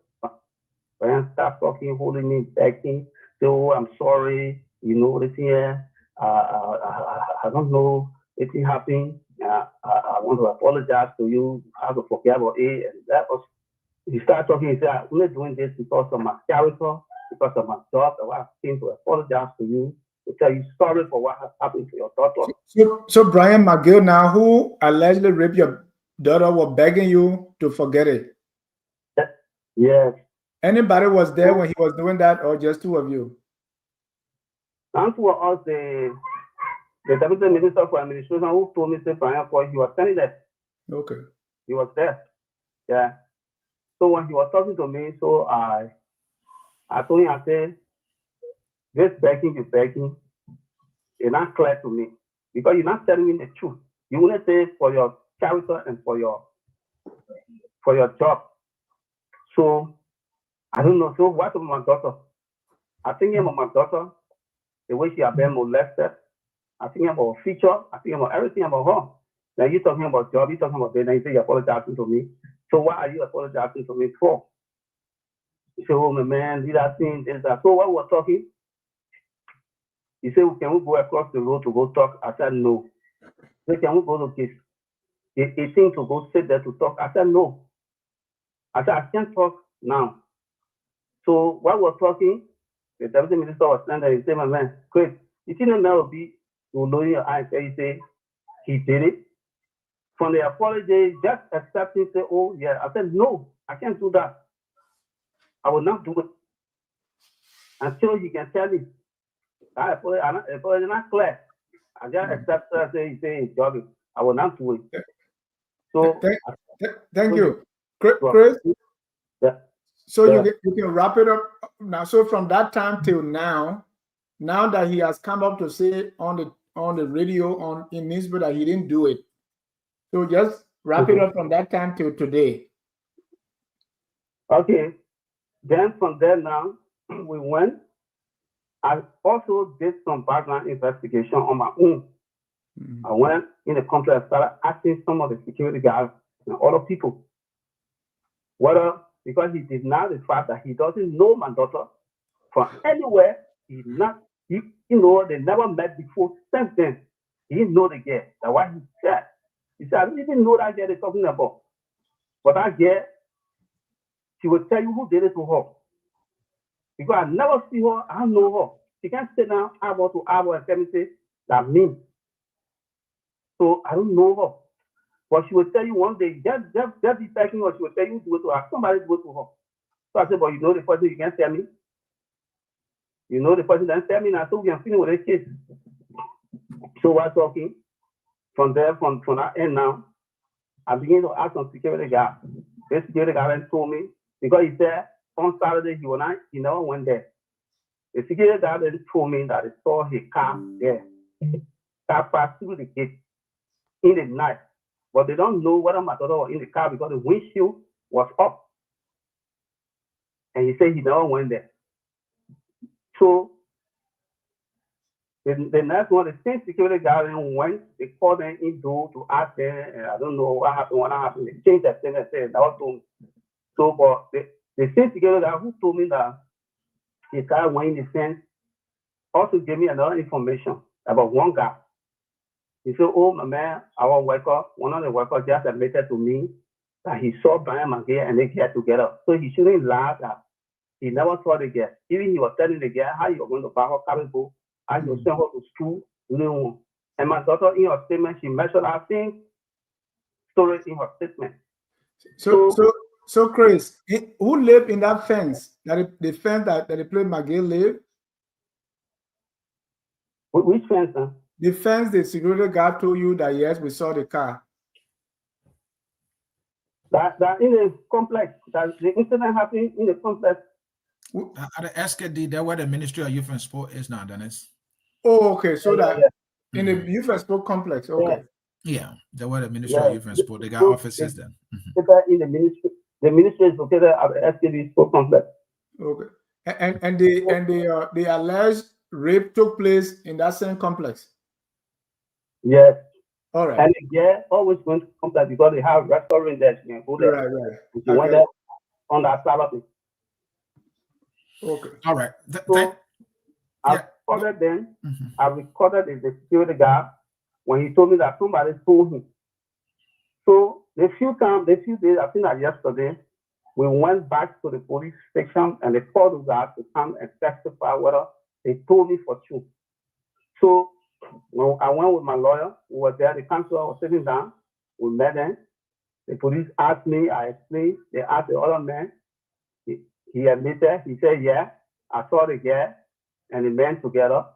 Bryant started talking, holding me, begging. Said, oh, I'm sorry. You know this here. I don't know if it happened. I want to apologize to you. I have to forget about it. And that was, he started talking. He said, I'm only doing this because of my character, because of my job. So I came to apologize to you, to tell you sorry for what has happened to your daughter. So Bryant McGill, now who allegedly raped your daughter, was begging you to forget it? Yes. Anybody was there when he was doing that, or just 2 of you? And for us, the deputy minister for administration who told me to Bryant call, he was standing there. Okay. He was there. Yeah. So when he was talking to me, so I told him, I said, this begging, it's not clear to me. Because you're not telling me the truth. You only say for your character and for your job. So I don't know. So what about my daughter? I think about my daughter, the way she has been molested. I think about her future. I think about everything about her. Now you're talking about job, you're talking about business, you say you're apologizing to me. So why are you apologizing to me for? You say, oh my man, these are things, this, that. So while we're talking, he said, can we go across the road to go talk? I said, no. He said, can we go to this 18 to go sit there to talk? I said, no. I said, I can't talk now. So while we're talking, the deputy minister was standing there. He said, my man, Chris, you see the man will be, you know your eyes, he say, he did it. From the apology, just accepting, say, oh, yeah. I said, no, I can't do that. I will not do it until he can tell me. I apology not clear. I just accept that, say, it's job. I will not do it. So, thank you. Chris? Yeah. So you can wrap it up now. So from that time till now that he has come up to say on the radio in newspaper that he didn't do it. So just wrap it up from that time till today. Okay. Then from there now, we went. I also did some background investigation on my own. I went in the country and started asking some of the security guards and other people whether, because he denied the fact that he doesn't know my daughter from anywhere. They never met before. Since then, he didn't know the girl. That's why he said. He said, I didn't even know that girl they're talking about. But that girl, she will tell you who did it to her. Because I never see her, I don't know her. She can't sit down eyeball to eyeball and tell me, say, that me. So I don't know her. But she will tell you one day, just be talking, or she will tell you do it to her. Somebody do it to her. So I said, but you know the person, you can't tell me. You know the person doesn't tell me now, so we can finish with this case. So we're talking. From there, from that end now, I begin to ask some security guard. This security guard told me, because he said on Saturday he never went there. The security guard then told me that he saw his car there. Car passed through the gate in the night. But they don't know whether my daughter was in the car because the windshield was up. And he said he never went there. So the next one, the same security guard went, they called them indoor to ask them, and I don't know what happened. They changed that thing and said, that was told me. So, but the same security guard who told me that his car went in the fence also gave me another information about one guy. He said, oh, my man, our worker, one of the workers just admitted to me that he saw Bryant McGill and they get together. So he shouldn't lie that he never saw the girl. Even he was telling the girl how you were going to buy her capital, how you send her to school. And my daughter, in her statement, she mentioned our same story in her statement. So Chris, who lived in that fence? The fence that the place McGill lived? Which fence, huh? The fence the security guard told you that yes, we saw the car. That in the complex, that the incident happened in the complex. At the SKD, there where the Ministry of Youth and Sport is now, Dennis. Oh, okay. So in the Youth and Sport complex, okay. Yeah, there were the Ministry of Youth and Sport. They got offices there. In the ministry is located at the SKD Sport complex. Okay. And the alleged rape took place in that same complex. Yes. All right. And yeah, always going to complex because they have restaurant there. You can go there. Right. You went there on that Saturday. Okay. All right. I recorded the security guard when he told me that somebody told him. So the few days, I think that yesterday, we went back to the police station and they called us out to come and testify whether they told me for true. So when I went with my lawyer, we were there, the counselor was sitting down, we met them. The police asked me, I explained, they asked the other man, he admitted, he said, yeah, I saw the girl and the men together.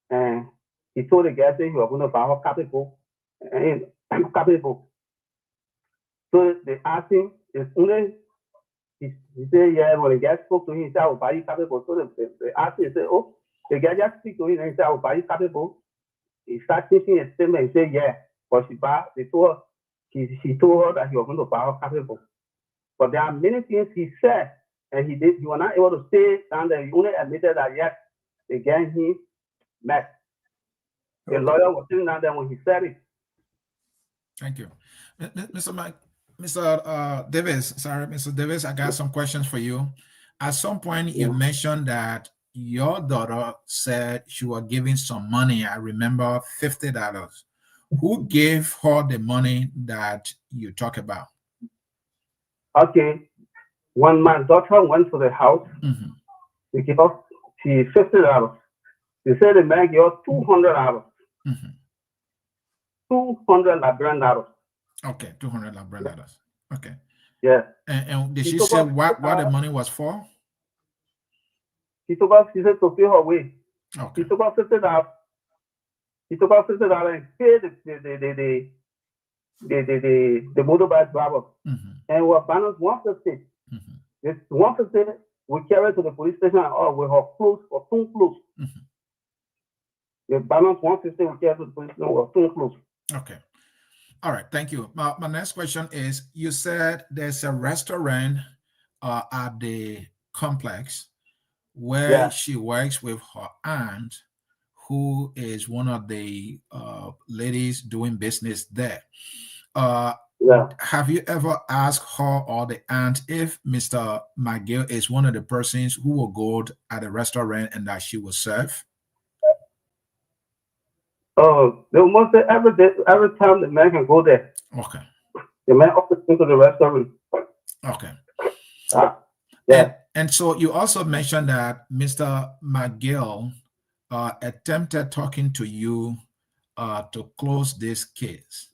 And he told the girl that he was going to buy her capital. So they asked him, he said, yeah, when the guy spoke to him, he said, I will buy you capital. So they asked him, he said, oh, the guy just speak to him and he said, I will buy you capital. He started thinking a statement, he said, yeah, but she told her that he was going to buy her capital. But there are many things he said, and he was not able to stay down there. He only admitted that, yes, the guy he met. The lawyer was sitting down there when he said it. Thank you. Mr. Davis, I got some questions for you. At some point, you mentioned that your daughter said she was giving some money. I remember $50. Who gave her the money that you talk about? Okay. When my daughter went to the house, they gave us $50. They said the man gave us $200. $200 Liberian. Okay, 200 Liberian dollars. Okay. Yeah. And did He she took say us- what the money was for? He took us, he said, to pay her way. Okay. He took us $50. He took us $50 and paid the motorbike driver. Mm-hmm. And we were balanced 150. Mm-hmm. This 150, we carried to the police station and all with her clothes or two clothes. Mm-hmm. The balance 150, we carried to the police station with two clothes. Okay. All right. Thank you. My next question is, you said there's a restaurant at the complex where she works with her aunt, who is one of the ladies doing business there. Have you ever asked her or the aunt if Mr. McGill is one of the persons who will go at the restaurant and that she will serve? Oh, they must say every day, every time the man can go there. Okay. The man offers into the restaurant. Okay. Yeah. And so you also mentioned that Mr. McGill attempted talking to you to close this case.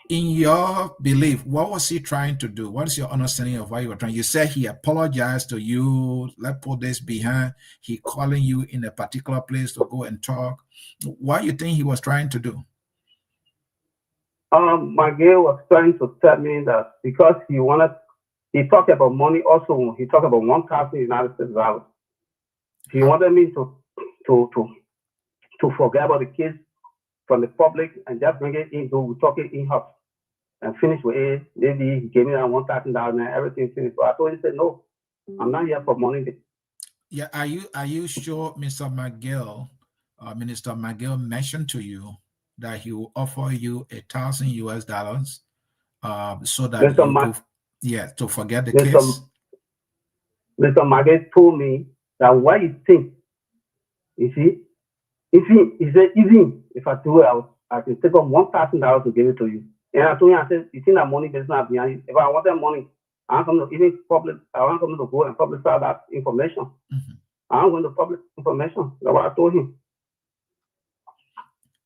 In your belief, what was he trying to do? What is your understanding of what you were trying? You said he apologized to you. Let's put this behind. He calling you in a particular place to go and talk. What do you think he was trying to do? McGill was trying to tell me that because he talked about money also. He talked about 1,000 United States dollars. He wanted me to forget about the case from the public and just bring it in, we talk it in-house and finish with it. Maybe he gave me that $1,000 and everything finished. But I told him, said, no, I'm not here for money. Yeah, are you sure Mr. McGill, Minister McGill mentioned to you that he will offer you $1,000 so that you could, to forget the case? Mr. McGill told me that what you think, you see, he said, even if I do it, I can take on $1,000 to give it to you. And I told him, I said, you think that money is not behind you? If I want that money, I want them to go and publicize that information. Mm-hmm. I'm going to publish information. That's what I told him.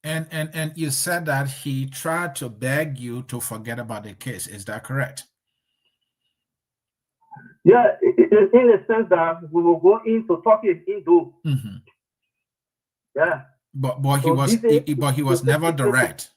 And you said that he tried to beg you to forget about the case. Is that correct? Yeah, in the sense that we will go in to talk it into. Mm-hmm. Yeah. But he was never direct.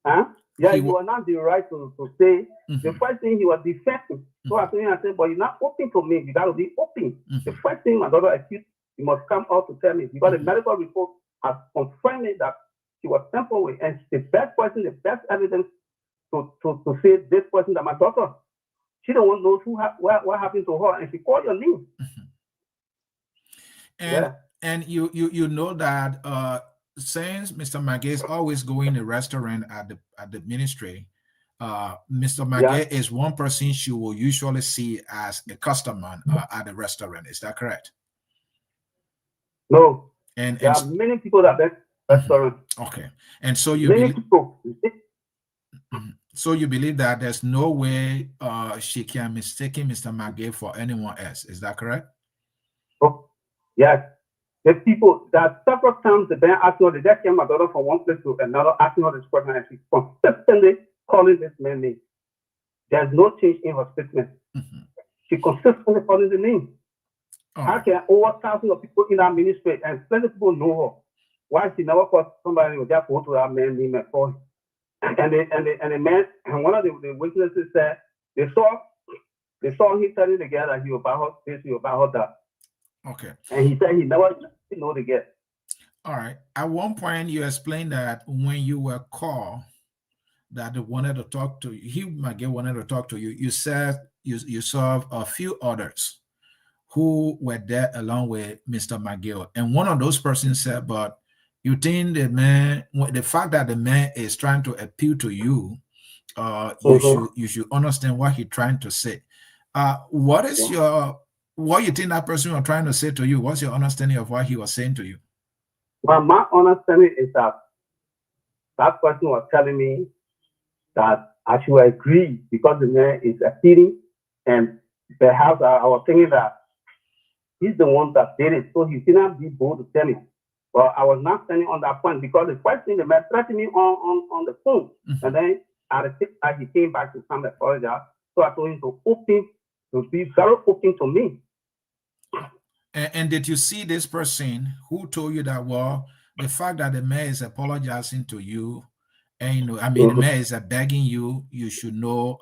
Huh? Yeah, he was not the right to say. Mm-hmm. The first thing he was defensive. Mm-hmm. So I told him, I said, but you're not open to me. You got to be open. Mm-hmm. The first thing my daughter accused, you must come out to tell me because the medical report has confirmed it that she was tampered with, and the best person, the best evidence to say this person that my daughter, she don't want to know what happened to her, and she called your name. Mm-hmm. And you know that since Mr. McGill is always going to the restaurant at the ministry, Mr. McGill is one person she will usually see as a customer at the restaurant. Is that correct? No. There are many people that restaurant. Okay. And so you believe so you believe that there's no way she can mistake Mr. McGill for anyone else. Is that correct? Oh, yes. The people that several times the bank asked her, they just came my daughter from one place to another, asking her this question, and she consistently calling this man's name. There's no change in her statement. Mm-hmm. She consistently calling the name. How can over thousands of people in that ministry and plenty of people know her? Why she never called somebody who just go to that man's name and call him? And the man, and one of the witnesses said they saw him telling the girl that he was about her this, he was about her that. Okay. And he said he never know the girl. All right. At one point, you explained that when you were called, that they wanted to talk to you, McGill wanted to talk to you. You said you saw a few others who were there along with Mr. McGill, and one of those persons said, "But you think the fact that the man is trying to appeal to you, you should understand what he's trying to say." What you think that person was trying to say to you? What's your understanding of what he was saying to you? Well, my understanding is that that person was telling me that I should agree because the man is appealing, and perhaps I was thinking that he's the one that did it, so he cannot be bold to tell me. But I was not standing on that point because the first thing the man threatened me on the phone. Mhm. And then at the same time, he came back to come apologize. So I told him to be very open to me. And did you see this person who told you that, well, the fact that the mayor is apologizing to you, and the mayor is begging you, you should know,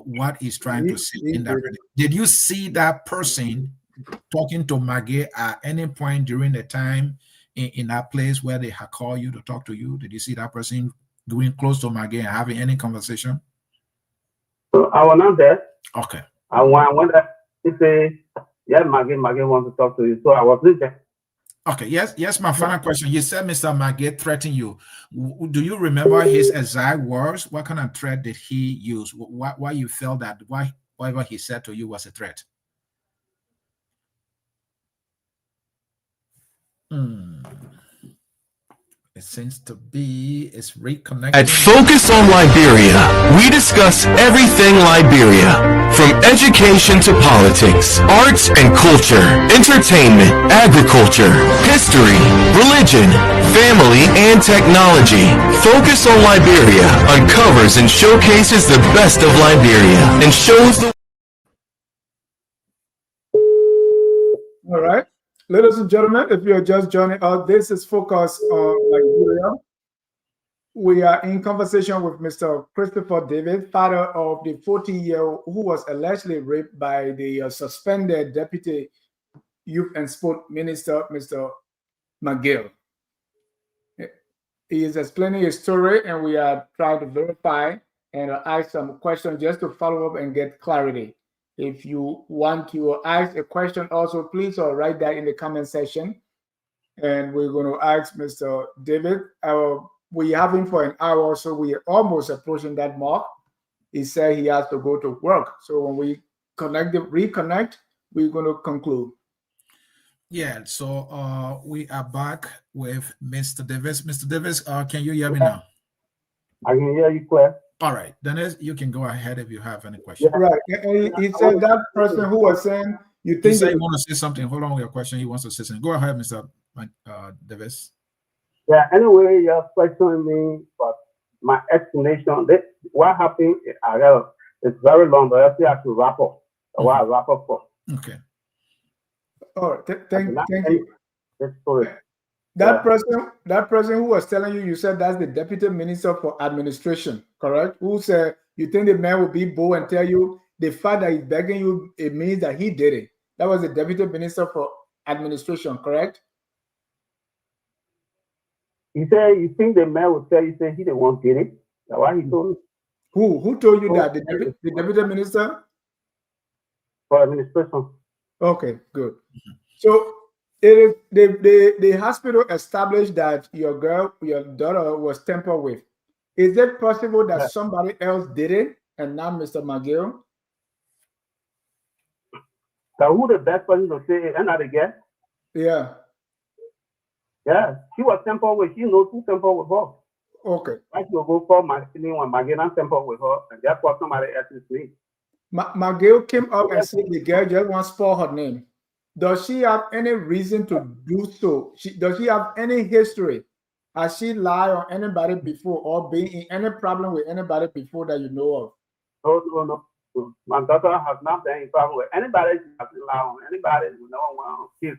what he's trying to say in that. Did you see that person talking to McGill at any point during the time in that place where they had called you to talk to you? Did you see that person going close to McGill and having any conversation? So I was not there. Okay. I went there. He said, yeah, McGill wants to talk to you. So I was there. Okay, yes. My final question. You said Mr. McGill threatened you. Do you remember his exact words? What kind of threat did he use? Why you felt that whatever he said to you was a threat? It seems to be it's reconnecting. At Focus on Liberia, we discuss everything Liberia, from education to politics, arts and culture, entertainment, agriculture, history, religion, family, and technology. Focus on Liberia uncovers and showcases the best of Liberia and shows the... All right. Ladies and gentlemen, if you're just joining us, this is Focus on Liberia. We are in conversation with Mr. Christopher David, father of the 40-year-old who was allegedly raped by the suspended Deputy Youth and Sport Minister, Mr. McGill. He is explaining his story, and we are trying to verify and ask some questions just to follow up and get clarity. If you want to ask a question also, please write that in the comment section. And we're going to ask Mr. David. We have him for an hour, so we're almost approaching that mark. He said he has to go to work. So when we reconnect, we're going to conclude. Yeah, so we are back with Mr. Davis. Mr. Davis, can you hear me now? I can hear you clear. All right, Dennis, you can go ahead if you have any questions. Yeah, right. And he said that person who was saying, you think he want to say something. Hold on with your question. He wants to say something. Go ahead, Mr. Davis. Yeah, anyway, you're questioning me, but my explanation, what happened, it's very long, but I still have to wrap up. What I wrap up for. Okay. All right, thank you. Sorry. That person who was telling you said that's the Deputy Minister for Administration, correct? Who said you think the man will be bold and tell you the fact that he's begging you, it means that he did it. That was the Deputy Minister for Administration, correct? He said you think the man will tell you, say he the one did it? That's why he told me. Who told you that? The Deputy Minister? For Administration. Okay, good. So it is the hospital established that your daughter was tampered with. Is it possible that somebody else did it and not Mr. McGill? So who the best person to say it? And not again? Yeah. Yeah, she was tampered with. She knows who tampered with her. Okay. I will go for my feeling when McGill tampered with her, and that's what somebody else's name. McGill came up and said the girl just wants to spell her name. Does she have any reason to do so? Does she have any history? Has she lied on anybody before or been in any problem with anybody before that you know of? No. My daughter has not been in problem with anybody. She has lied on anybody. We never want kids.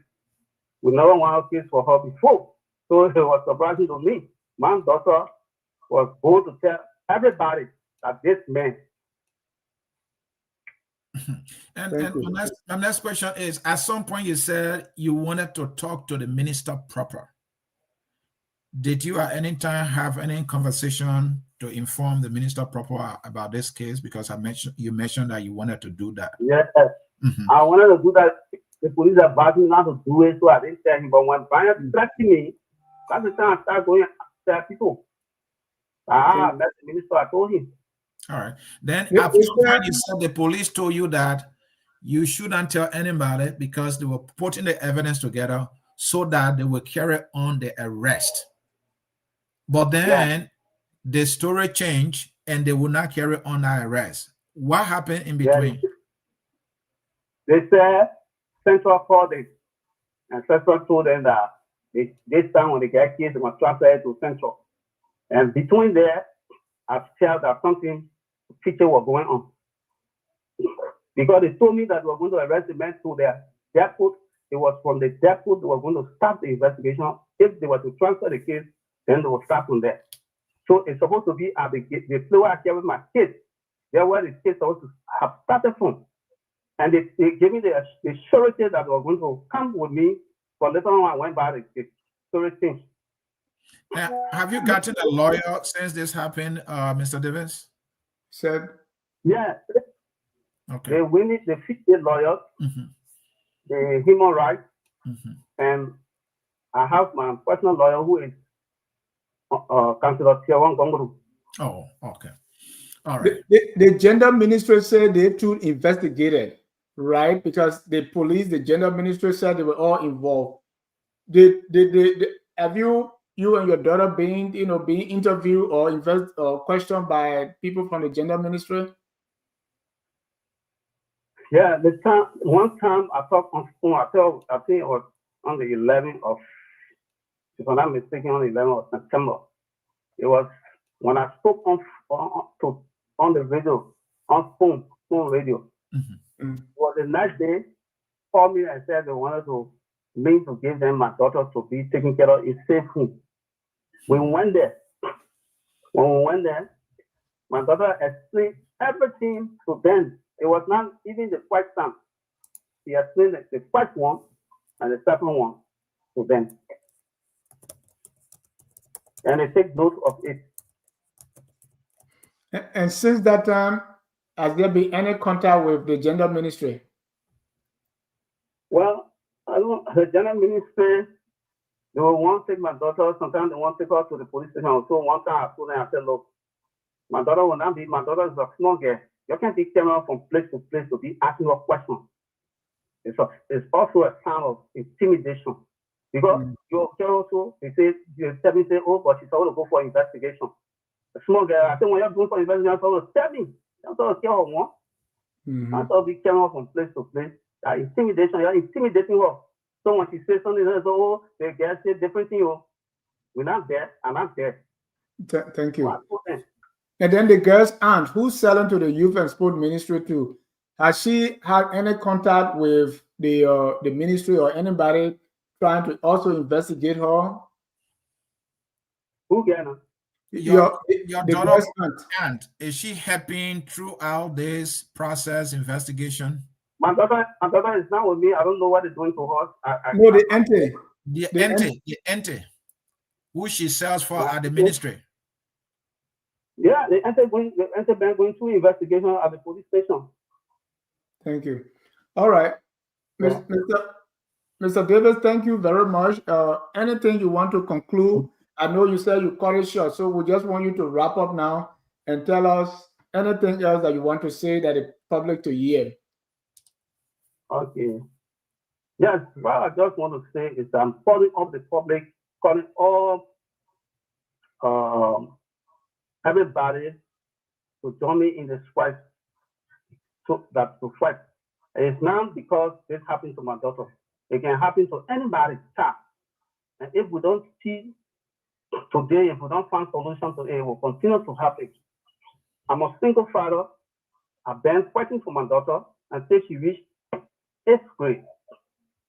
We never want kids for her before. So it was surprising to me. My daughter was going to tell everybody that this man. And my next question is, at some point you said you wanted to talk to the minister proper. Did you at any time have any conversation to inform the minister proper about this case? Because you mentioned that you wanted to do that. Yes, I wanted to do that. The police advised me not to do it, so I didn't tell him. But when Bryant threatened me, that's the time I started going to tell people. I met the minister, I told him. All right. Then after some time, you said the police told you that you shouldn't tell anybody because they were putting the evidence together so that they will carry on the arrest. But then the story changed and they will not carry on that arrest. What happened in between? They said Central called it, and Central told them that This time when they get kids, they must transfer it to Central. And between there, I felt that something fishy was going on. Because they told me that they were going to arrest the men to their depot. It was from the depot they were going to start the investigation. If they were to transfer the case, then they will start from there. So it's supposed to be at the place where I care with my kids. There where the kids supposed to have started from. And they gave me the surety that they were going to come with me. But later on, I went by the surety. Have you gotten a lawyer since this happened, Mr. Davis? Said, yeah. Okay. They win it, the 50 lawyers, the human rights, and I have my personal lawyer who is Councillor Tiawan Gonguru. Oh, okay. All right. The gender ministry said they too investigated, right? Because the police, the gender ministry said they were all involved. Have you and your daughter being interviewed or questioned by people from the gender ministry? Yeah, one time I talked on phone. I think it was on the 11th of, if I'm not mistaken, on the 11th of September. It was when I spoke on the radio, on phone radio. It was the next day. Called me and said they wanted me to give them my daughter to be taken care of in safe home. We went there. When we went there, my daughter explained everything to them. It was not even the first time. She explained the first one and the second one to them. And they take note of it. And since that time, has there been any contact with the gender ministry? Well, the gender ministry, they will want to take my daughter. Sometimes they want to take her to the police station. So one time I told them, I said, look, my daughter will not be, my daughter is a small girl. You can't be carrying her from place to place to be asking her questions. It's also a sign of intimidation. Because you care also, they say, you tell me, say, oh, but she's going to go for investigation. A small girl, I said, when you're going for investigation, so tell me. That's all care her more. That's all be carrying her from place to place. That intimidation, you're intimidating her. So when she says something, they say, oh, the girl say different thing. We're not there, I'm not there. Thank you. And then the girl's aunt, who's selling to the youth and sport ministry too, has she had any contact with the ministry or anybody trying to also investigate her? Who can? Your daughter's aunt, is she helping throughout this process investigation? My daughter is not with me. I don't know what is doing to her. No, the auntie. The auntie, who she sells for at the ministry. Yeah, the auntie going through investigation at the police station. Thank you. All right, Mr. Davis, thank you very much. Anything you want to conclude? I know you said you cut it short, so we just want you to wrap up now and tell us anything else that you want to say that the public to hear. Okay. Yes, what I just want to say is I'm calling up the public, calling all everybody to join me in this fight. To fight. It's not because this happened to my daughter. It can happen to anybody's child. And if we don't see today, if we don't find solution to it, it will continue to happen. I'm a single father. I've been fighting for my daughter until she reached 8th grade.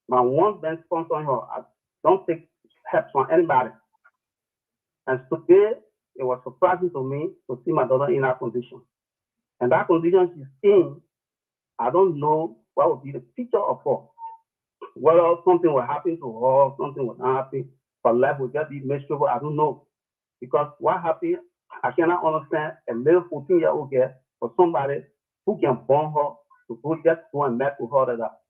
My one been sponsoring her. I don't take help from anybody. And today, it was surprising to me to see my daughter in that condition. And that condition she's in, I don't know what would be the future of her. Whether something will happen to her, something will not happen, her life will just be miserable, I don't know. Because what happened, I cannot understand a little 14-year-old girl for somebody who can burn her to go just go and mess with her like that.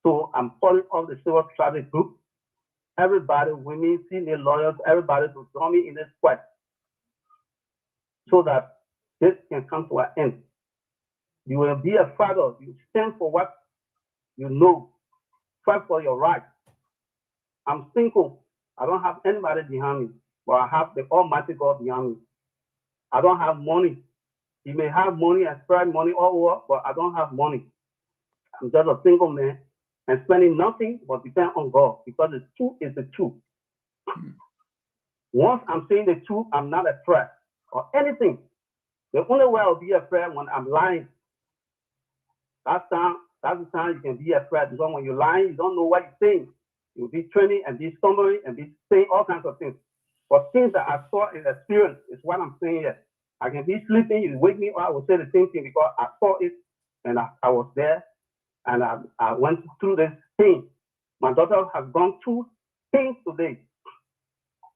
So I'm calling all the civil society group, everybody, women, senior lawyers, everybody to join me in this fight so that this can come to an end. You will be a father. You stand for what you know. Fight for your rights. I'm single. I don't have anybody behind me, but I have the Almighty God behind me. I don't have money. You may have money and spread money all over, but I don't have money. I'm just a single man and spending nothing but depend on God because the truth is the truth. Once I'm saying the truth, I'm not a threat or anything. The only way I'll be a threat when I'm lying. That's the time you can be a threat, because when you're lying, you don't know what you're saying. You'll be training and be stumbling and be saying all kinds of things. But things that I saw and experienced is what I'm saying here. I can be sleeping, you wake me up, I will say the same thing because I saw it and I was there and I went through this thing. My daughter has gone through things today.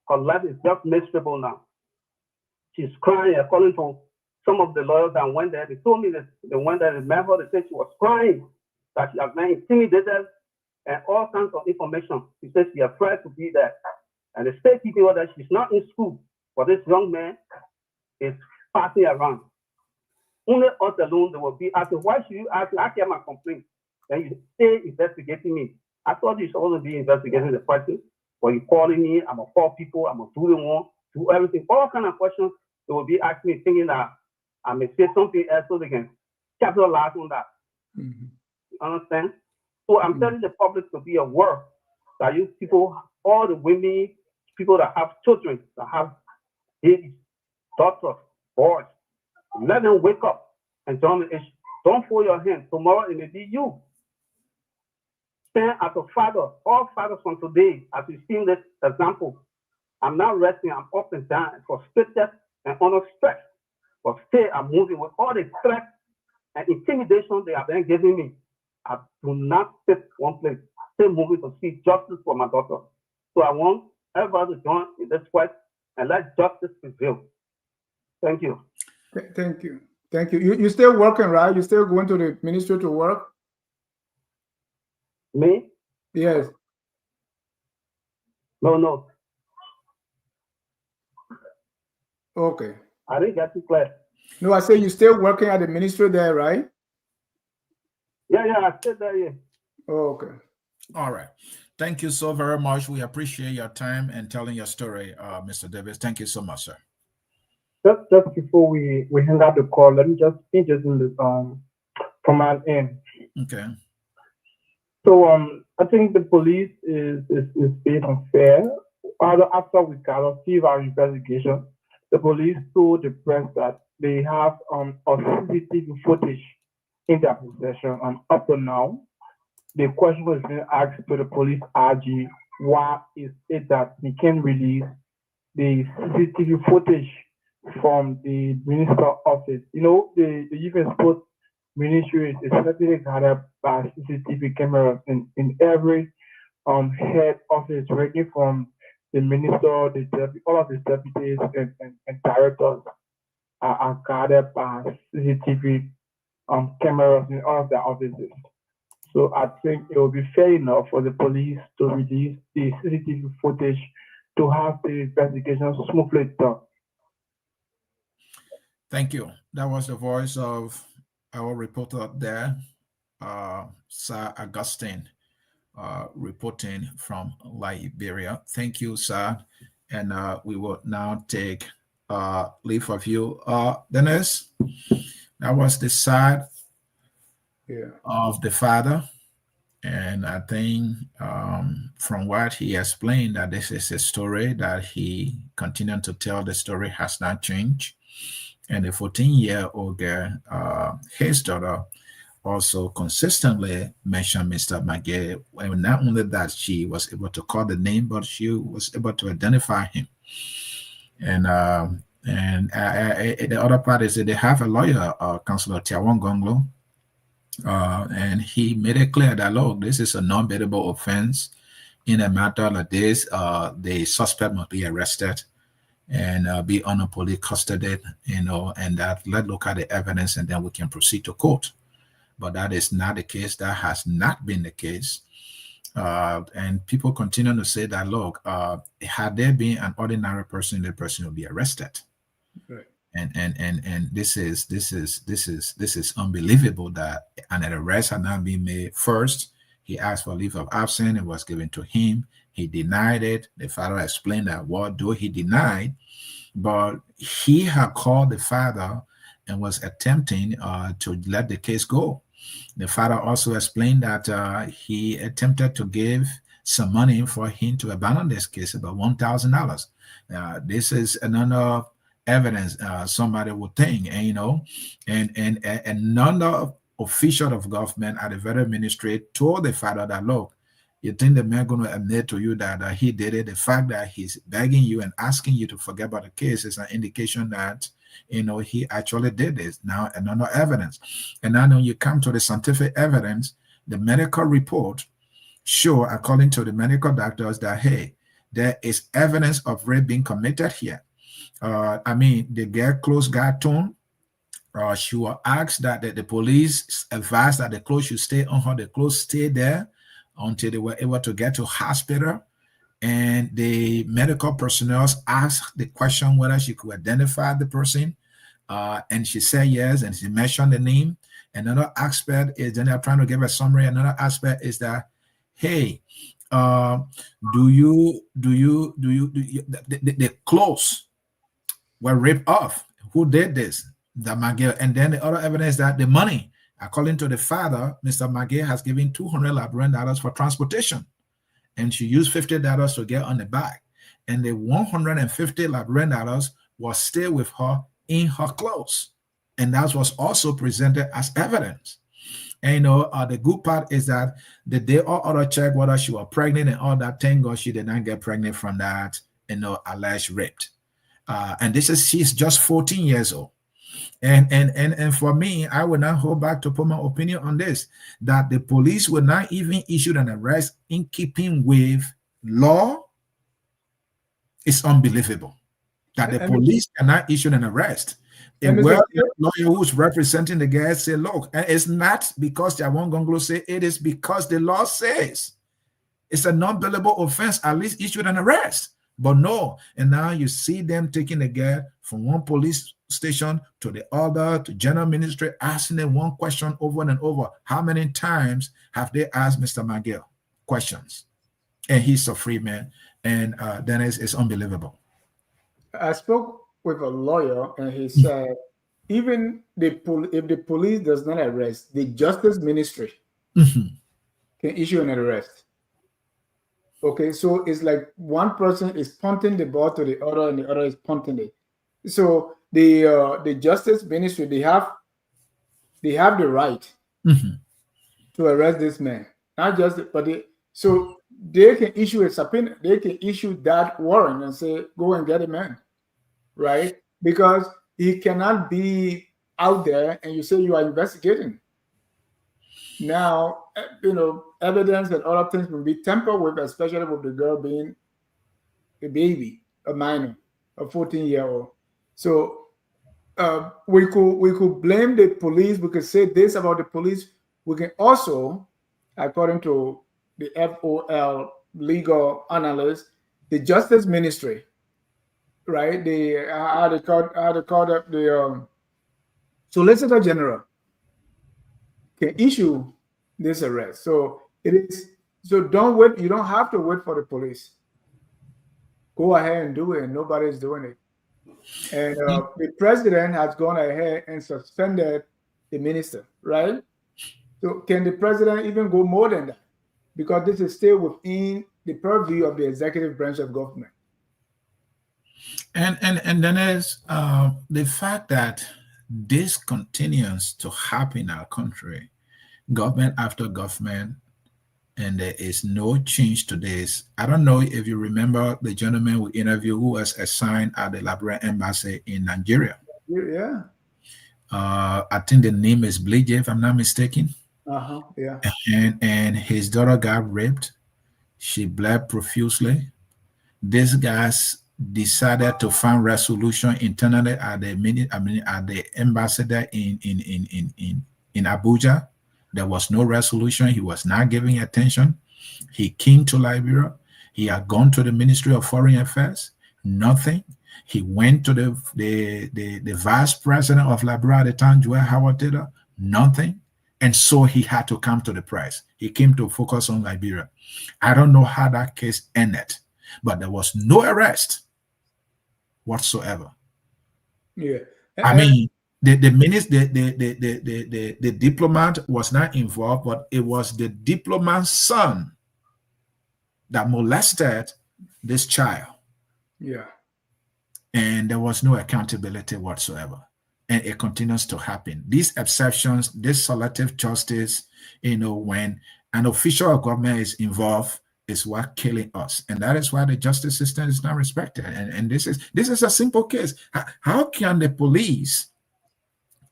Her life is just miserable now. She's crying according to some of the lawyers that went there. They told me that they went there, they met her, they said she was crying, that she has been intimidated and all kinds of information. She said she's afraid to be there. And they say people that she's not in school, but this young man is passing around. Only us alone, they will be asking, why should you ask? I hear my complaint. Then you stay investigating me. I thought you're supposed to be investigating the person, but you're calling me, I'm gonna call people, I'm gonna do the one, do everything, all kind of questions they will be asking me, thinking that I may say something else so they can capitalize on that. Mm-hmm. You understand? So I'm telling the public to be aware that you people, all the women, people that have children, that have babies, daughters, boys, let them wake up and join the issue. Don't fold your hands. Tomorrow it may be you. Stand as a father, all fathers from today, as you see this example. I'm not resting, I'm up and down, frustrated and under stress. But still, I'm moving with all the threats and intimidation they have been giving me. I do not sit one place. Still moving to see justice for my daughter. So I want everybody to join in this fight and let justice prevail. Thank you. Thank you. Thank you. You're still working, right? You're still going to the ministry to work? Me? Yes. No. Okay. I didn't get you clear. No, I say you're still working at the ministry there, right? Yeah, I said that, yeah. Oh, okay. All right. Thank you so very much. We appreciate your time and telling your story, Mr. Davis. Thank you so much, sir. Just before we hang up the call, let me just finish in this from my end. Okay. So I think the police is being unfair. After we got our investigation, the police told the press that they have a CCTV footage in their possession, and up to now, the question was being asked to the police RG, why is it that we can release the CCTV footage from the minister office? You know, the youth and sports ministry is certainly gathered by CCTV cameras in every head office, ranging from the minister, all of the deputies and directors are guarded by CCTV cameras in all of their offices. So I think it will be fair enough for the police to release the CCTV footage to have the investigation smoothly done. Thank you. That was the voice of our reporter there, Sir Augustine, reporting from Liberia. Thank you, sir. And we will now take leave of you. Dennis, that was the side of the father. And I think from what he explained, that this is a story that he continued to tell. The story has not changed. And the 14-year-old girl, his daughter, also consistently mentioned Mr. McGill. And not only that, she was able to call the name, but she was able to identify him. And the other part is that they have a lawyer, Councillor Tiawon Gonglo, and he made it clear that, look, this is a non-bailable offense. In a matter like this, the suspect must be arrested and be under police custody, and that let's look at the evidence and then we can proceed to court. But that is not the case. That has not been the case. And people continue to say that, look, had there been an ordinary person, the person would be arrested. Right. And this is unbelievable that an arrest had not been made. First, he asked for leave of absence. It was given to him. He denied it. The father explained that though he denied, but he had called the father and was attempting to let the case go. The father also explained that he attempted to give some money for him to abandon this case, about $1,000. This is another evidence somebody would think, and none of official of government at the very ministry told the father that, look, you think the man going to admit to you that he did it? The fact that he's begging you and asking you to forget about the case is an indication that he actually did this. Now another evidence, and now when you come to the scientific evidence, the medical report show, according to the medical doctors, that hey, there is evidence of rape being committed here. The girl clothes got torn. She was asked that the police advised that the clothes should stay on her. The clothes stayed there until they were able to get to hospital. And the medical personnel asked the question whether she could identify the person. And she said yes, and she mentioned the name. Another aspect is, then they're trying to give a summary. Another aspect is that, hey, the clothes were ripped off. Who did this? The McGill. And then the other evidence that the money, according to the father, Mr. McGill has given $200 Liberian for transportation, and she used $50 to get on the back, and the $150 Liberian was still with her in her clothes, and that was also presented as evidence. And the good part is that the day or other check whether she was pregnant and all that, thank God she did not get pregnant from that alleged rape. And she's just 14 years old. And for me, I would not hold back to put my opinion on this, that the police would not even issue an arrest in keeping with law. It's unbelievable that the police cannot issue an arrest. A lawyer who's representing the guy say, look, and it's not because Jawon Gonglo say, it is because the law says it's a non-billable offense, at least issue an arrest. But no, and now you see them taking the guy from one police station to the other, to general ministry, asking them one question over and over. How many times have they asked Mr. McGill questions? And he's a free man. And then it's unbelievable. I spoke with a lawyer, and he said, even if the police does not arrest, the justice ministry can issue an arrest. Okay, so it's like one person is punting the ball to the other, and the other is punting it. So the justice ministry, they have the right to arrest this man, not just so they can issue a subpoena, they can issue that warrant and say, go and get a man, right? Because he cannot be out there and you say you are investigating. Now, evidence and other things will be tampered with, especially with the girl being a baby, a minor, a 14-year-old. So we could blame the police. We could say this about the police. We can also, according to the FOL legal analyst, the Justice Ministry, right? The Solicitor General can issue this arrest. So it is. So don't wait. You don't have to wait for the police. Go ahead and do it. Nobody's doing it. And the president has gone ahead and suspended the minister, right? So can the president even go more than that? Because this is still within the purview of the executive branch of government. And then there's the fact that this continues to happen in our country, government after government, and there is no change to this. I don't know if you remember the gentleman we interviewed who was assigned at the Liberian embassy in Nigeria. Yeah. I think the name is Bleje, if I'm not mistaken. Yeah. And his daughter got raped. She bled profusely. These guys decided to find resolution internally at the embassy there in Abuja. There was no resolution. He was not giving attention. He came to Liberia. He had gone to the Ministry of Foreign Affairs. Nothing. He went to the vice president of Liberia at the time, Joel Howard Taylor. Nothing. And so he had to come to the press. He came to focus on Liberia. I don't know how that case ended, but there was no arrest whatsoever. Yeah. I mean, the minister, the diplomat was not involved, but it was the diplomat's son that molested this child. Yeah. And there was no accountability whatsoever. And it continues to happen. These exceptions, this selective justice, when an official of government is involved, is what killing us. And that is why the justice system is not respected. And this is a simple case. How can the police,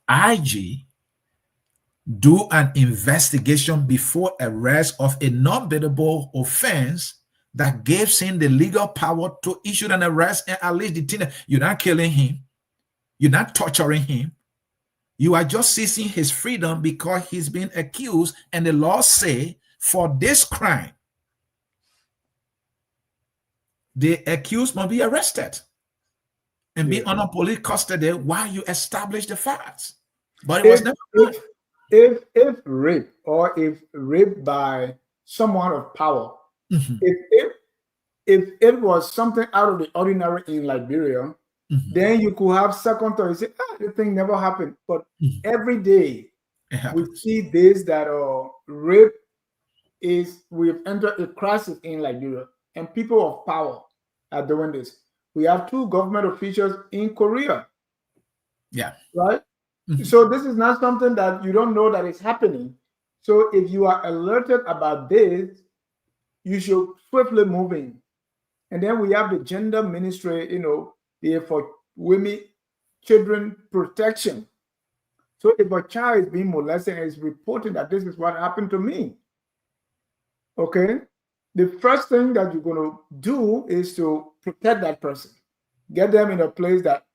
IG, do an investigation before arrest of a non-biddable offense that gives him the legal power to issue an arrest and at least detain him? You're not killing him. You're not torturing him. You are just seizing his freedom because he's been accused, and the law say for this crime, the accused must be arrested and be under police custody while you establish the facts. But it was never done. If rape, or if rape by someone of power, if it was something out of the ordinary in Liberia, then you could have second thought. You say, the thing never happened. But every day we see this, that rape we've entered a crisis in Liberia, and people of power are doing this. We have 2 government officials in Korea. Yeah. Right? So this is not something that you don't know that is happening. So if you are alerted about this, you should swiftly move in. And then we have the gender ministry, there for women, children protection. So if a child is being molested and is reporting that this is what happened to me, okay, the first thing that you're going to do is to protect that person, get them in a place that,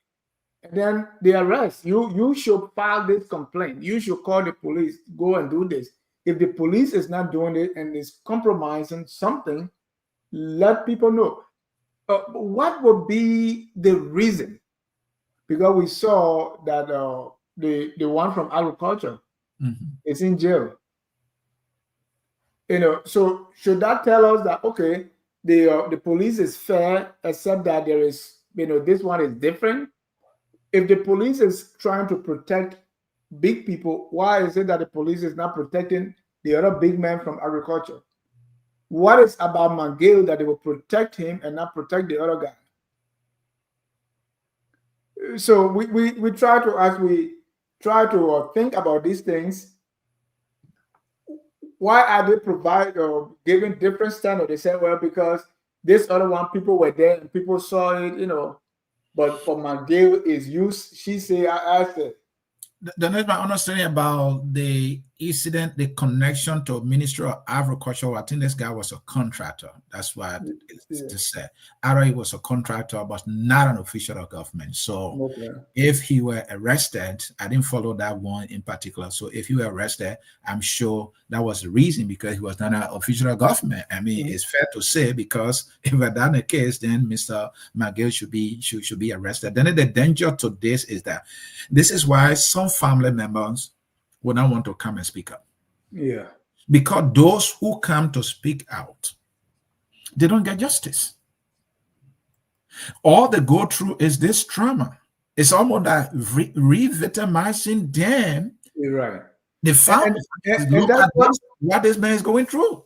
and then the arrest. You should file this complaint. You should call the police, go and do this. If the police is not doing it and is compromising something, let people know. What would be the reason? Because we saw that the one from agriculture is in jail. So should that tell us that, okay, the police is fair, except that there is, this one is different? If the police is trying to protect big people, why is it that the police is not protecting the other big man from agriculture? What is about McGill that they will protect him and not protect the other guy? So we try to, as we try to think about these things, why are they giving different standards? They say, well, because this other one, people were there and people saw it, but for McGill is used, she say, I said. Then my understanding about the incident, the connection to Ministry of Agriculture. I think this guy was a contractor. That's what it's said. Either he was a contractor, but not an official of government. So if he were arrested, I didn't follow that one in particular. So if he were arrested, I'm sure that was the reason, because he was not an official of government. I mean, it's fair to say, because if that's the case, then Mr. McGill should be arrested. Then the danger to this is that this is why some family members will not want to come and speak up. Yeah. Because those who come to speak out, they don't get justice. All they go through is this trauma. It's almost like re-victimizing them. You're right. The family, look at what this man is going through.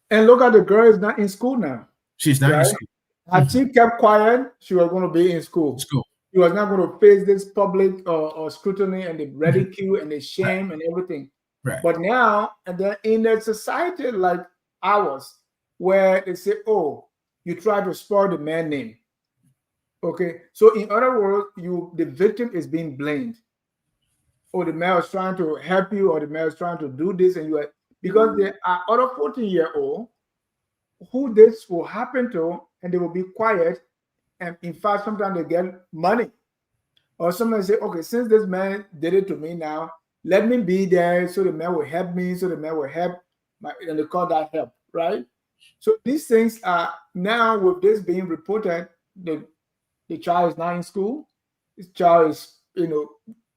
And look at the girl is not in school now. She's not in school. Had she kept quiet, she was going to be in school. She was not going to face this public or scrutiny and the ridicule and the shame and everything. Right. But now, and then in a society like ours, where they say, oh, you try to spoil the man's name. Okay. So in other words, the victim is being blamed. Or the man was trying to help you, or the man was trying to do this, and because there are other 14-year-olds who this will happen to, and they will be quiet. And in fact, sometimes they get money. Or someone say, okay, since this man did it to me now, let me be there so the man will help me, so the man will help, and they call that help, right? So these things are now, with this being reported, the child is not in school. This child is,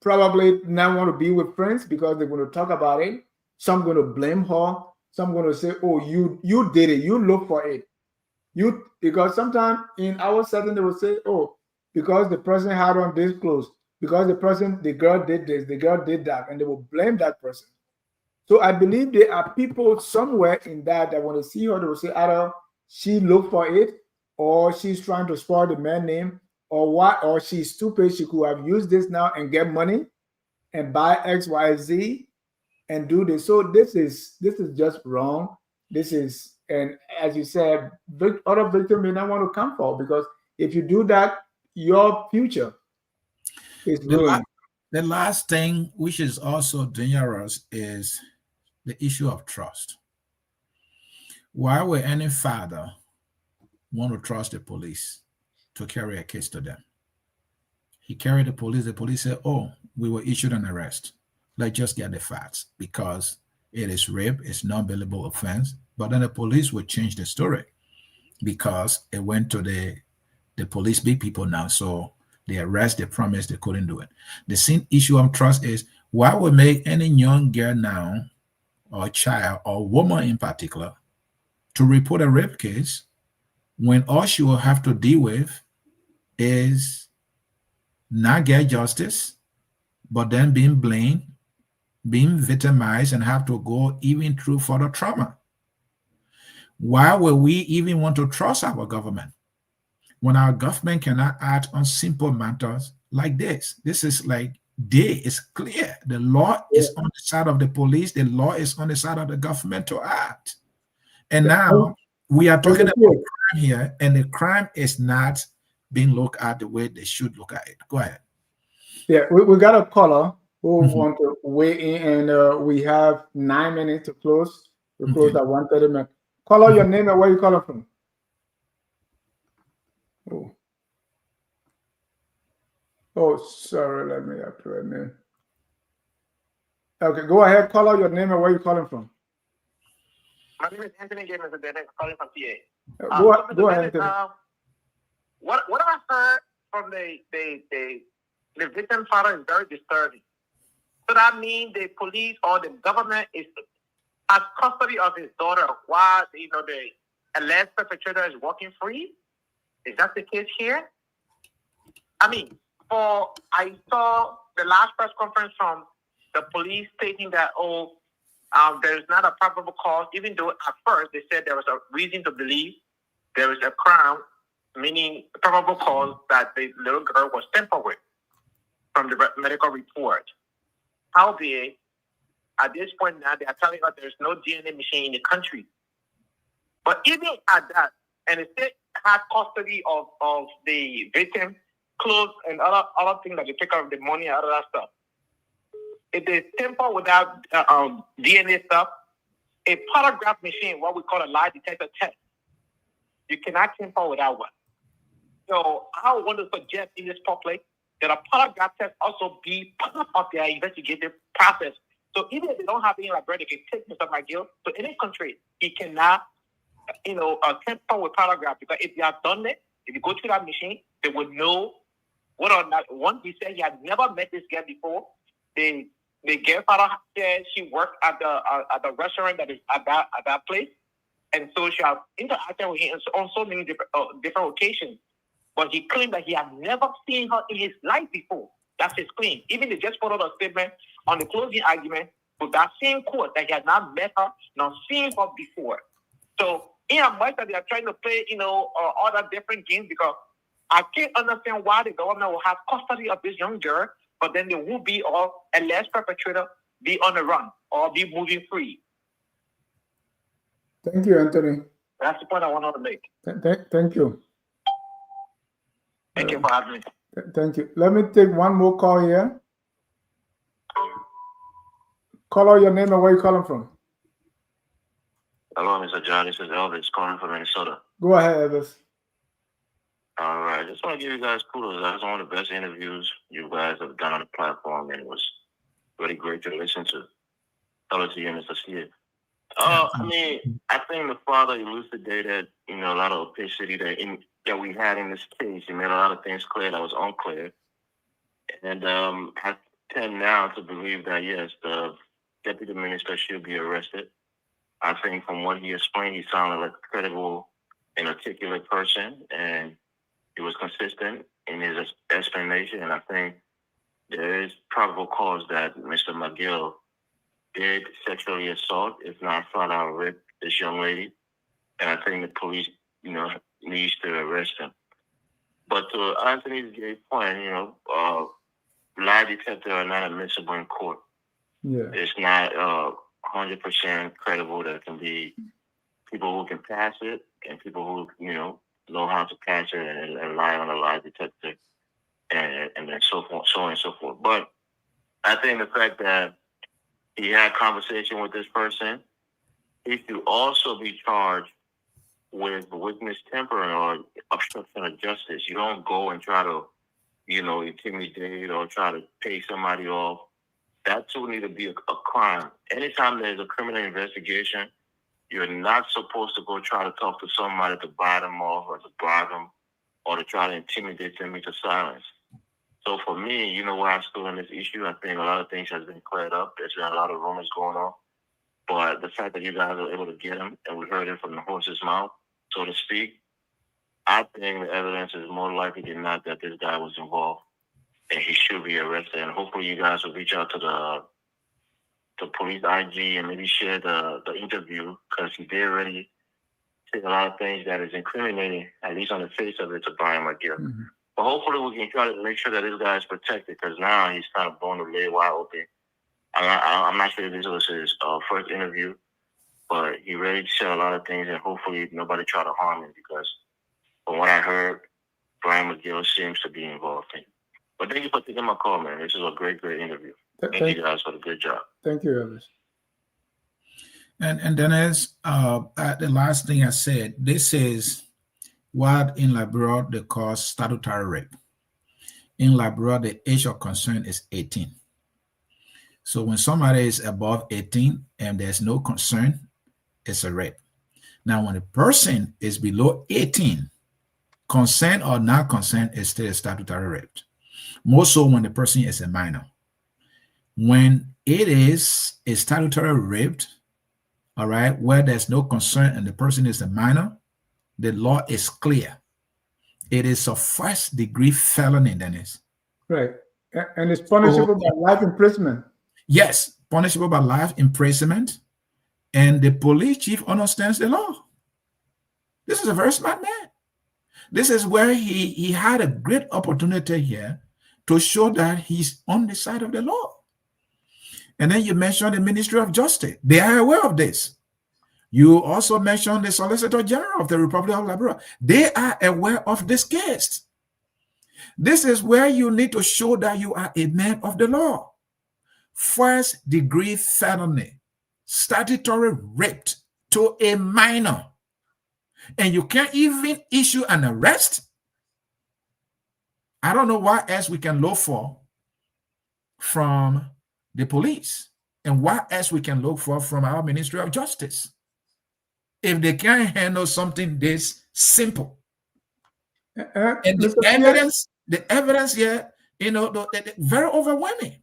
probably not want to be with friends because they're going to talk about it. Some going to blame her. Some going to say, oh, you did it. You look for it. Because sometimes in our setting, they will say, oh, because the person had on this clothes, because the girl did this, the girl did that, and they will blame that person. So I believe there are people somewhere in that when they see her, they will say, either she looked for it, or she's trying to spoil the man's name, or what, or she's stupid. She could have used this now and get money and buy X, Y, Z and do this. So this is just wrong. This is, and as you said, other victims may not want to come forward, because if you do that, your future is ruined. The last thing, which is also dangerous, is the issue of trust. Why would any father want to trust the police to carry a case to them? He carried the police said, oh, we were issued an arrest. Let's just get the facts, because it is rape, it's non-bailable offense. But then the police would change the story because it went to the police big people now. So they arrest, they promised they couldn't do it. The same issue of trust is, why would make any young girl now, or child, or woman in particular, to report a rape case when all she will have to deal with is not get justice, but then being blamed, being victimized, and have to go even through further trauma? Why would we even want to trust our government when our government cannot act on simple matters like this? This is like day is clear. The law is on the side of the police. The law is on the side of the government to act. And now we are talking about crime here, and the crime is not being looked at the way they should look at it. Go ahead. Yeah, we got a caller who want to weigh in, and we have 9 minutes to close. We close at 1:30. Caller, your name and where you calling from? Oh, sorry. Let me have to admit. Okay, go ahead. Caller, your name and where you calling from? My name is Anthony James, calling from PA. Go ahead, Anthony. What I heard from the victim's father is very disturbing. So that means the police or the government has custody of his daughter while the alleged perpetrator is walking free. Is that the case here? I mean, I saw the last press conference from the police stating that there is not a probable cause, even though at first they said there was a reason to believe there was a crime, meaning probable cause that the little girl was tampered with from the medical report. Howbeit, at this point now, they are telling us there's no DNA machine in the country. But even at that, and the state had custody of the victim, clothes, and other things that they take out of the money and all that stuff. If they tamper without DNA stuff, a polygraph machine, what we call a lie detector test, you cannot tamper without one. So I want to suggest in this public that a polygraph test also be part of their investigative process. So even if they don't have any laboratory, they can take Mr. McGill to any country. He cannot, tamper with polygraph, because if they have done it, if you go through that machine, they would know whether or not. Once he said he had never met this girl before, the girl father said she worked at the restaurant that is at that place, and so she has interacted with him on so many different occasions. But he claimed that he had never seen her in his life before. That's his claim. Even they just followed a statement on the closing argument with that same court that he had not met her, not seen her before. So in a much that they are trying to play, all that different games, because I can't understand why the government will have custody of this young girl, but then there will be all alleged perpetrator be on the run or be moving free. Thank you, Anthony. That's the point I wanted to make. Thank you. Thank you for having me. Thank you. Let me take one more call here. Caller, your name and where you calling from? Hello, Mr. John. This is Elvis calling from Minnesota. Go ahead, Elvis. All right. Just want to give you guys kudos. That was one of the best interviews you guys have done on the platform, and it was really great to listen to. Hello to you, Mr. Sia. I think the father elucidated, a lot of opacity that we had in this case. He made a lot of things clear that was unclear. And I tend now to believe that, yes, the deputy minister should be arrested. I think from what he explained, he sounded like a credible and articulate person, and he was consistent in his explanation. And I think there is probable cause that Mr. McGill did sexually assault, if not flat out rape, this young lady. and I think the police, needs to arrest him. But to Anthony's great point, lie detectors are not admissible in court. Yeah. It's not 100% credible. There can be people who can pass it and people who, know how to pass it and lie on a lie detector and then so on and so forth. But I think the fact that he had a conversation with this person, he should also be charged with witness tampering or obstruction of justice. You don't go and try to, intimidate or try to pay somebody off. That too need to be a crime. Anytime there's a criminal investigation, you're not supposed to go try to talk to somebody to buy them off or to bribe them or to try to intimidate them into silence. So for me, where I stood on this issue, I think a lot of things has been cleared up. There's been a lot of rumors going on. But the fact that you guys were able to get him and we heard it from the horse's mouth, so to speak, I think the evidence is more likely than not that this guy was involved and he should be arrested. And hopefully you guys will reach out to the police IG and maybe share the interview, because he did already say a lot of things that is incriminating, at least on the face of it, to Bryant McGill. Mm-hmm. But hopefully we can try to make sure that this guy is protected, because now he's kind of blown the lid wide open. I'm not sure if this was his first interview, but he really said a lot of things, and hopefully nobody tried to harm him, because from what I heard, Bryant McGill seems to be involved in it. But thank you for taking my call, man. This is a great interview. Thank you guys for the good job. Thank you, Elvis. And then as the last thing I said, this is what in Liberia they call statutory rape. In Liberia, the age of consent is 18. So when somebody is above 18 and there's no consent, it's a rape. Now, when a person is below 18, consent or not consent is still a statutory rape. More so when the person is a minor. When it is a statutory rape, all right, where there's no consent and the person is a minor, the law is clear. It is a first-degree felony, Dennis. Right. And it's punishable by life imprisonment. Yes, punishable by life imprisonment. And the police chief understands the law. This is a very smart man. This is where he had a great opportunity here to show that he's on the side of the law. And then you mentioned the Ministry of Justice. They are aware of this. You also mentioned the Solicitor General of the Republic of Liberia. They are aware of this case. This is where you need to show that you are a man of the law. First-degree felony, statutory rape to a minor. And you can't even issue an arrest. I don't know what else we can look for from the police and what else we can look for from our Ministry of Justice if they can't handle something this simple. And the evidence here, very overwhelming.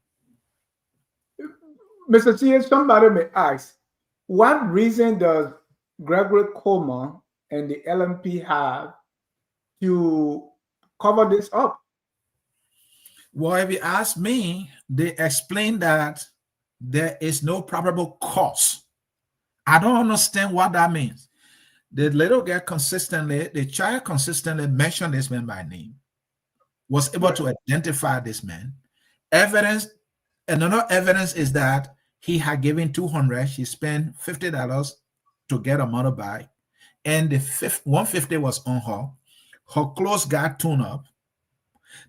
Mr. T, somebody may ask, what reason does Gregory Coleman and the LMP have to cover this up? Well, if you ask me, they explain that there is no probable cause. I don't understand what that means. The little girl the child consistently mentioned this man by name, was able to identify this man. Another evidence is that he had given $200. She spent $50 to get a motorbike, and the $150 was on her. Her clothes got torn up.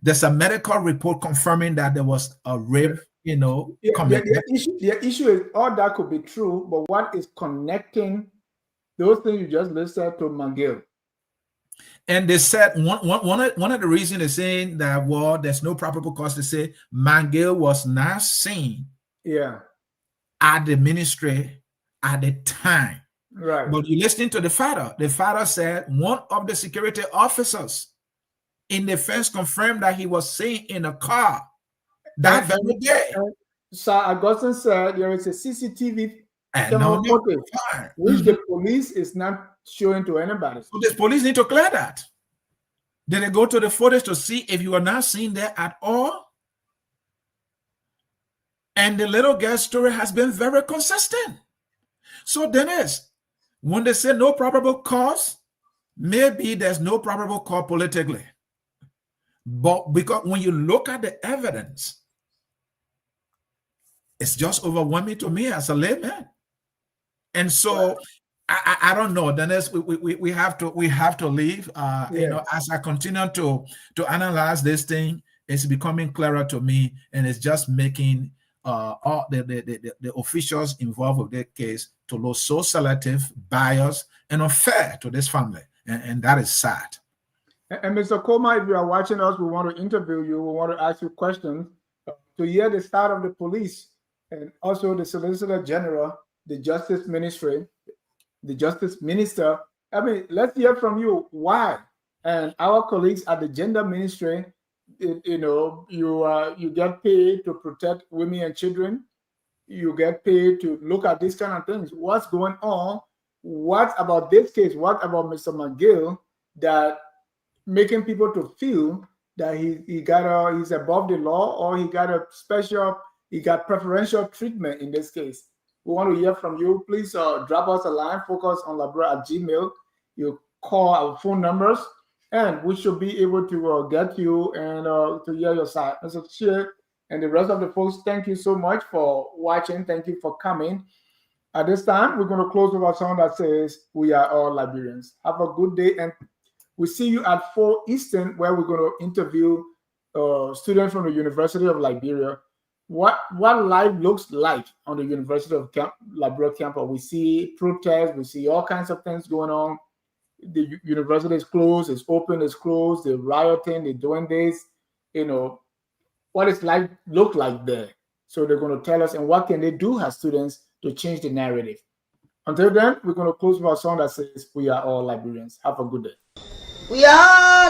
There's a medical report confirming that there was a rape, The issue is all that could be true, but what is connecting those things you just listed to McGill? And they said one of the reasons they're saying that, well, there's no probable cause to say McGill was not seen at the ministry at the time. Right. But you listening to the father said one of the security officers in the fence confirmed that he was seen in a car that very day. Sir Augustine said there is a CCTV footage which the police is not showing to anybody. So the police need to clear that. Then they go to the footage to see if you are not seen there at all. And the little girl's story has been very consistent. So Dennis, When they say no probable cause, maybe there's no probable cause politically. But because when you look at the evidence, it's just overwhelming to me as a layman. And so I don't know, Dennis. We have to leave. You know, as I continue to analyze this thing, it's becoming clearer to me, and it's just making all the officials involved with the case to look so selective, biased, and unfair to this family, and that is sad. And Mr. Coleman, if you are watching us, we want to interview you. We want to ask you questions to hear the side of the police and also the Solicitor General, the Justice Ministry, the Justice Minister. I mean, let's hear from you why. And our colleagues at the Gender Ministry, you know, you get paid to protect women and children. You get paid to look at these kind of things. What's going on? What about this case? What about Mr. McGill that making people to feel that he's above the law, or he got preferential treatment in this case? We want to hear from you. Please drop us a line, focusonlibera@gmail.com. You call our phone numbers, and we should be able to get you and to hear your side. And so, Chair and the rest of the folks, thank you so much for watching. Thank you for coming. At this time, we're going to close with a song that says, "We are all Liberians." Have a good day, and we see you at 4 Eastern, where we're going to interview students from the University of Liberia. What life looks like on the University of Liberia campus. We see protests, we see all kinds of things going on. The university is closed, it's open, it's closed, they're rioting, they're doing this. You know, what it's like look like there. So they're going to tell us, and what can they do as students to change the narrative. Until then, we're going to close with a song that says, "We are all Liberians." Have a good day. We are